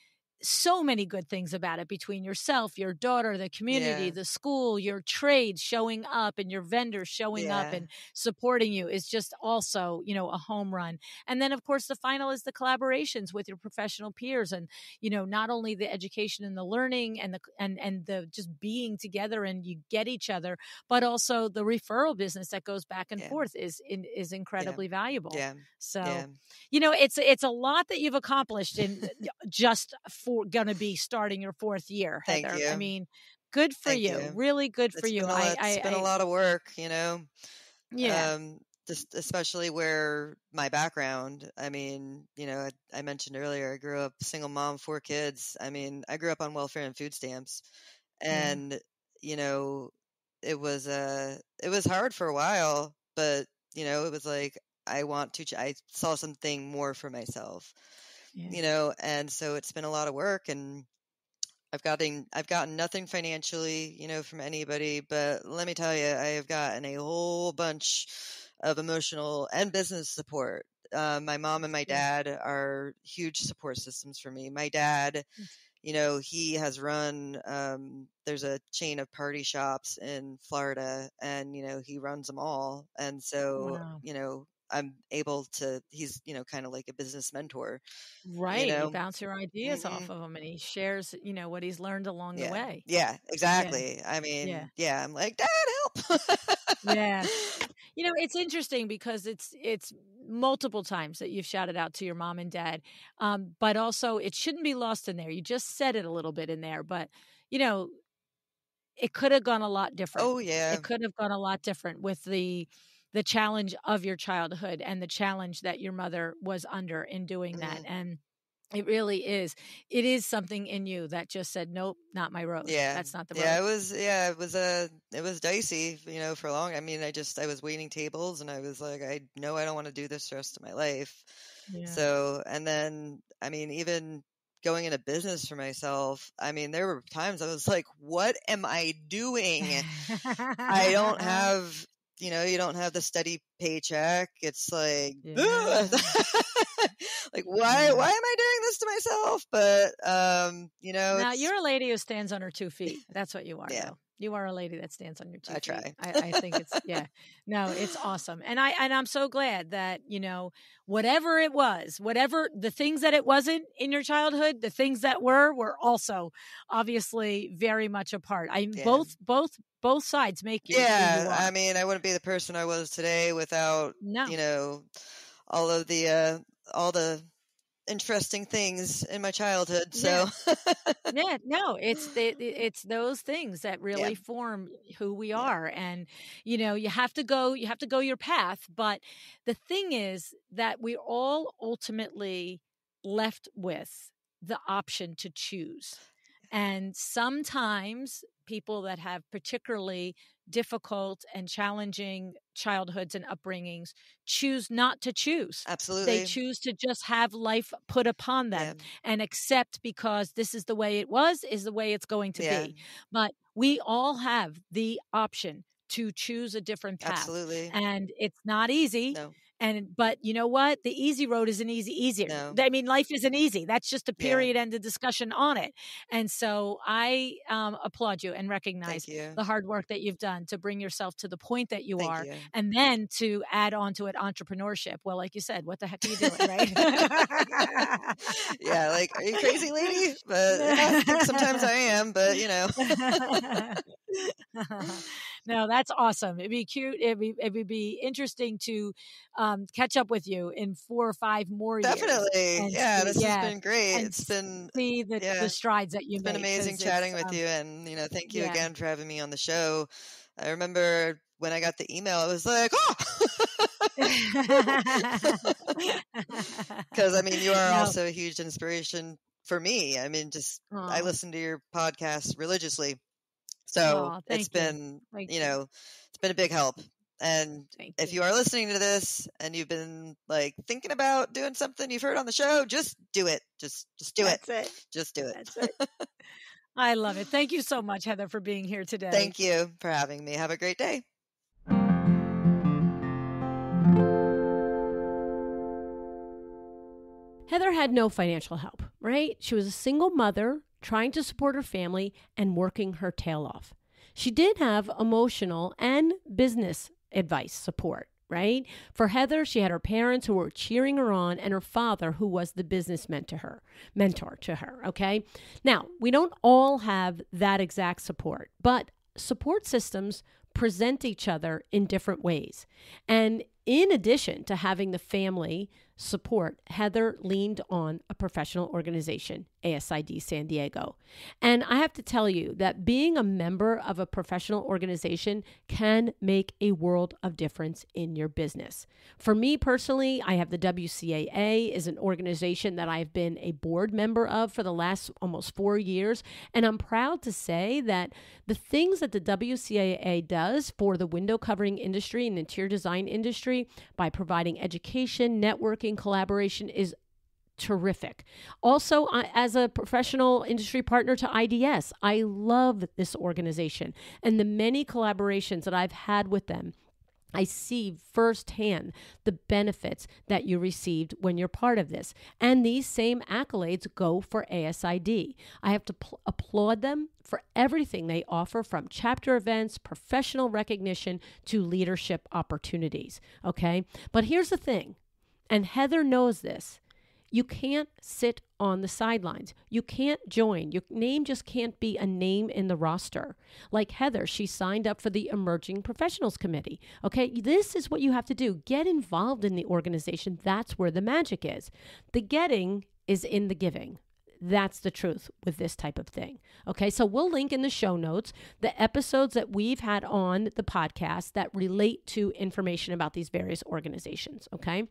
so many good things about it, between yourself, your daughter, the community,
Yeah,
the school, your trade showing up, and your vendors showing up
yeah,
and supporting you is just also, a home run. And then, of course, the final is the collaborations with your professional peers, and, not only the education and the learning and the just being together, and you get each other, but also the referral business that goes back and
yeah,
forth is
yeah,
incredibly valuable.
yeah,
So,
yeah.
it's a lot that you've accomplished in just for going to be starting your fourth year,
Thank
Heather. I
you,
mean, good for
thank
you.
you.
Really good for
It's
you.
been it's been a lot of work,
Yeah.
just especially where my background. I mean, I mentioned earlier, I grew up single mom, 4 kids. I mean, I grew up on welfare and food stamps,
Yeah.
and you know, it was hard for a while, but it was like I saw something more for myself,
Yeah.
and so it's been a lot of work, and I've gotten nothing financially, from anybody, but let me tell you, I have gotten a whole bunch of emotional and business support. My mom and my
Yeah.
dad are huge support systems for me. My dad, he has run, there's a chain of party shops in Florida, and, he runs them all. And so,
Wow.
I'm able to, he's, kind of like a business mentor, you
Right. You
know?
bounce your ideas off
Hmm.
of him, and he shares, what he's learned along the
Yeah.
way.
Yeah,
Yeah.
exactly. I
Yeah.
mean, yeah, I'm like, "Dad, help."
Yeah. It's interesting because it's multiple times that you've shouted out to your mom and dad, but also it shouldn't be lost in there. You just said it a little bit in there, but you know it could have gone a lot different.
Oh, yeah.
It could have gone a lot different with the challenge of your childhood and the challenge that your mother was under in doing that.
Mhm.
And it really is. It is something in you that just said, "Nope, not my road.
Yeah.
That's not the
Yeah,
road."
it was dicey, for long. I mean, I was waiting tables, and I was like, I know I don't wanna do this the rest of my life.
Yeah.
So, and then, I mean, even going into business for myself, I mean, there were times I was like, "What am I doing?" I don't have, you don't have the steady paycheck. It's like,
Yeah.
"Ugh." Like,
Yeah.
why am I doing this to myself? But,
Now,
it's
you're a lady who stands on her 2 feet. That's what you are,
yeah,
though. You are a lady that stands on your 2
I
feet.
try.
I think it's yeah. No, it's awesome. And I'm so glad that, whatever it was, whatever the things that it wasn't in your childhood, the things that were also obviously very much a part. I
Yeah.
both sides make you who you
Yeah, I
are.
mean, I wouldn't be the person I was today without,
No.
you know, all the interesting things in my childhood.
Yeah.
So,
Yeah, no, it's those things that
yeah,
really form who we
yeah,
are. And you have to go your path, but the thing is that we're all ultimately left with the option to choose. And sometimes people that have particularly difficult and challenging childhoods and upbringings choose not to choose. They
absolutely.
choose to just have life put upon
Yeah,
them and accept, because this is the way it was, is the way it's going to
yeah,
be. But we all have the option to choose a different path.
absolutely.
And it's not easy.
No.
But you know what? The easy road isn't easier.
No.
I mean, life isn't easy. That's just a
Yeah.
period and a discussion on it. And so I applaud you and recognize
Thank you.
the hard work that you've done to bring yourself to the point that you
Thank
are.
you.
And then to add on to it entrepreneurship. Well, like you said, what the heck are you doing, right?
Yeah, like, are you crazy, lady? But yeah, I think sometimes I am, but
No, that's awesome. It'd be cute. It would be interesting to catch up with you in 4 or 5 more years.
Definitely. Yeah, this has been great.
And
It's been
see the strides that you
it's
made.
been amazing chatting with you, and thank you again for having me on the show. I remember when I got the email, I was like, oh, because I mean, you are also a huge inspiration for me. I mean, I listen to your podcast religiously, so it's been it's been a big help. And if you are listening to this and you've been like thinking about doing something you've heard on the show, just do it. Just do it. Just do it.
That's it. I love it. Thank you so much, Heather, for being here today.
Thank you for having me. Have a great day.
Heather had no financial help, right? She was a single mother trying to support her family and working her tail off. She did have emotional and business advice support, right? For Heather, she had her parents who were cheering her on and her father who was the business mentor to her, okay? Now, we don't all have that exact support, but support systems present each other in different ways. And in addition to having the family support, Heather leaned on a professional organization, ASID San Diego. And I have to tell you that being a member of a professional organization can make a world of difference in your business. For me personally, I have the WCAA is an organization that I've been a board member of for the last almost 4 years. And I'm proud to say that the things that the WCAA does for the window covering industry and interior design industry by providing education, networking, collaboration is terrific. Also, as a professional industry partner to IDS, I love this organization and the many collaborations that I've had with them. I see firsthand the benefits that you received when you're part of this. And these same accolades go for ASID. I have to applaud them for everything they offer, from chapter events, professional recognition, to leadership opportunities. Okay? But here's the thing, and Heather knows this. You can't sit on the sidelines. You can't join. Your name just can't be a name in the roster. Like Heather, she signed up for the Emerging Professionals Committee. Okay, this is what you have to do. Get involved in the organization. That's where the magic is. The getting is in the giving. That's the truth with this type of thing. Okay, so we'll link in the show notes the episodes that we've had on the podcast that relate to information about these various organizations. Okay.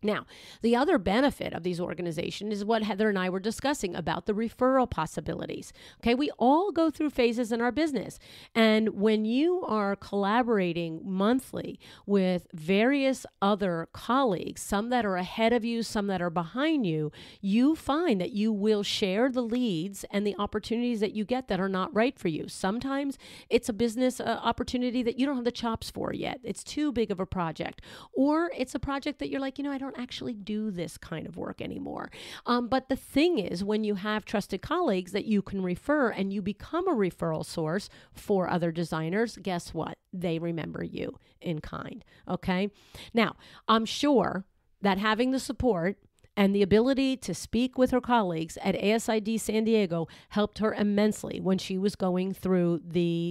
Now, the other benefit of these organizations is what Heather and I were discussing about the referral possibilities. Okay, we all go through phases in our business. And when you are collaborating monthly with various other colleagues, some that are ahead of you, some that are behind you, you find that you will share the leads and the opportunities that you get that are not right for you. Sometimes it's a business opportunity that you don't have the chops for yet. It's too big of a project. Or it's a project that you're like, I don't actually do this kind of work anymore. But the thing is, when you have trusted colleagues that you can refer and you become a referral source for other designers, guess what? They remember you in kind. Okay. Now, I'm sure that having the support and the ability to speak with her colleagues at ASID San Diego helped her immensely when she was going through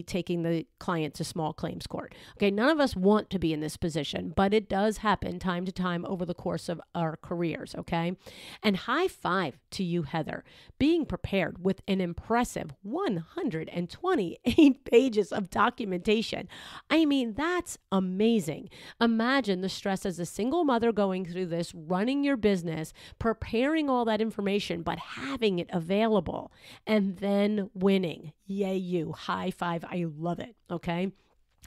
taking the client to small claims court. Okay, none of us want to be in this position, but it does happen time to time over the course of our careers, okay? And high five to you, Heather, being prepared with an impressive 128 pages of documentation. I mean, that's amazing. Imagine the stress as a single mother going through this, running your business, preparing all that information, but having it available and then winning. Yay, you. High five. I love it. Okay.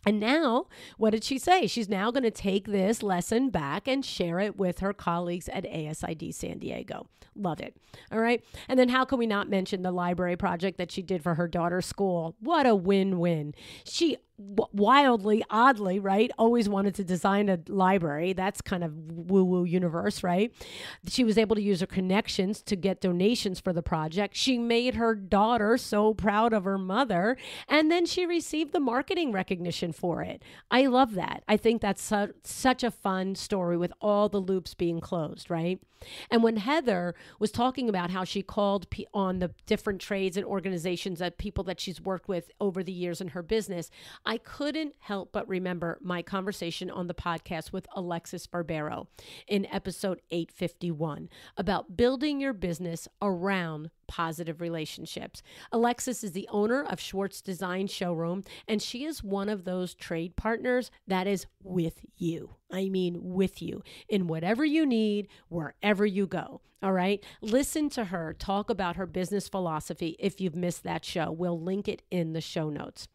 And now, what did she say? She's now going to take this lesson back and share it with her colleagues at ASID San Diego. Love it. All right. And then how can we not mention the library project that she did for her daughter's school? What a win-win. She wildly, oddly, right? Always wanted to design a library. That's kind of woo-woo universe, right? She was able to use her connections to get donations for the project. She made her daughter so proud of her mother, and then she received the marketing recognition for it. I love that. I think that's such a fun story with all the loops being closed, right? And when Heather was talking about how she called on the different trades and organizations that people that she's worked with over the years in her business, I couldn't help but remember my conversation on the podcast with Alexis Barbero in episode 851 about building your business around positive relationships. Alexis is the owner of Schwartz Design Showroom, and she is one of those trade partners that is with you. I mean, with you in whatever you need, wherever you go. All right. Listen to her talk about her business philosophy. If you've missed that show, we'll link it in the show notes.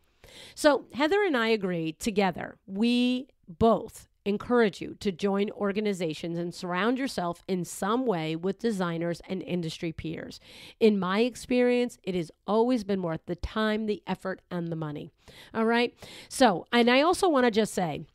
So Heather and I agreed together. We both encourage you to join organizations and surround yourself in some way with designers and industry peers. In my experience, it has always been worth the time, the effort, and the money. All right. So, and I also want to just say,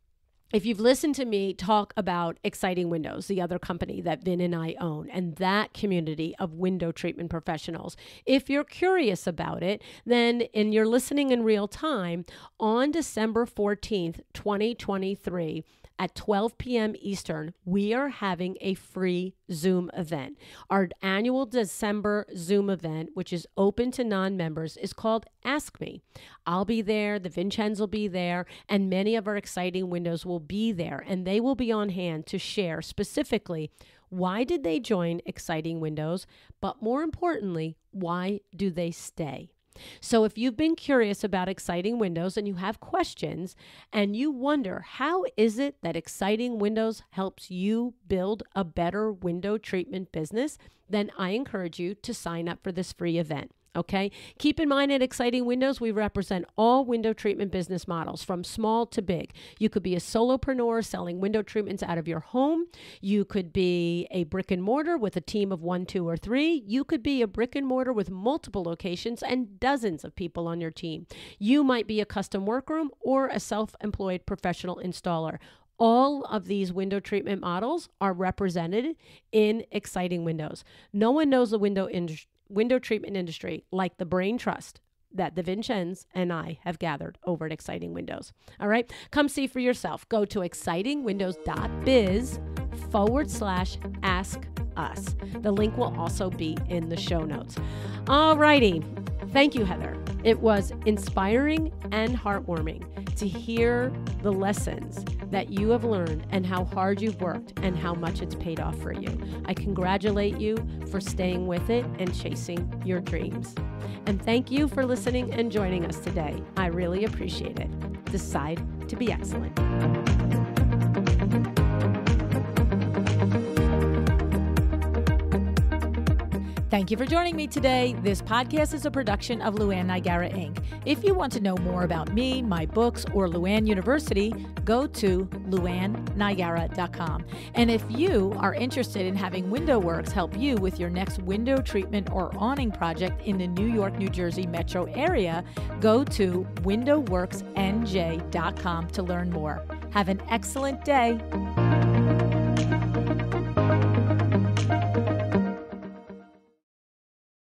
if you've listened to me talk about Exciting Windows, the other company that Vin and I own, and that community of window treatment professionals, if you're curious about it, then and you're listening in real time, on December 14th, 2023, at 12 p.m. Eastern, we are having a free Zoom event. Our annual December Zoom event, which is open to non-members, is called Ask Me. I'll be there, the Vincenz will be there, and many of our Exciting Windows will be there, and they will be on hand to share specifically why did they join Exciting Windows, but more importantly, why do they stay? So if you've been curious about Exciting Windows and you have questions and you wonder how is it that Exciting Windows helps you build a better window treatment business, then I encourage you to sign up for this free event. Okay. Keep in mind at Exciting Windows, we represent all window treatment business models from small to big. You could be a solopreneur selling window treatments out of your home. You could be a brick and mortar with a team of 1, 2, or 3. You could be a brick and mortar with multiple locations and dozens of people on your team. You might be a custom workroom or a self-employed professional installer. All of these window treatment models are represented in Exciting Windows. No one knows the window treatment industry like the brain trust that the Vincenz and I have gathered over at Exciting Windows. All right, come see for yourself. Go to excitingwindows.biz/ask us. The link will also be in the show notes. All righty. Thank you, Heather. It was inspiring and heartwarming to hear the lessons that you have learned and how hard you've worked and how much it's paid off for you. I congratulate you for staying with it and chasing your dreams. And thank you for listening and joining us today. I really appreciate it. Decide to be excellent.
Thank you for joining me today. This podcast is a production of Luann Nigara, Inc. If you want to know more about me, my books, or Luann University, go to luannnigara.com. And if you are interested in having WindowWorks help you with your next window treatment or awning project in the New York, New Jersey metro area, go to windowworksnj.com to learn more. Have an excellent day.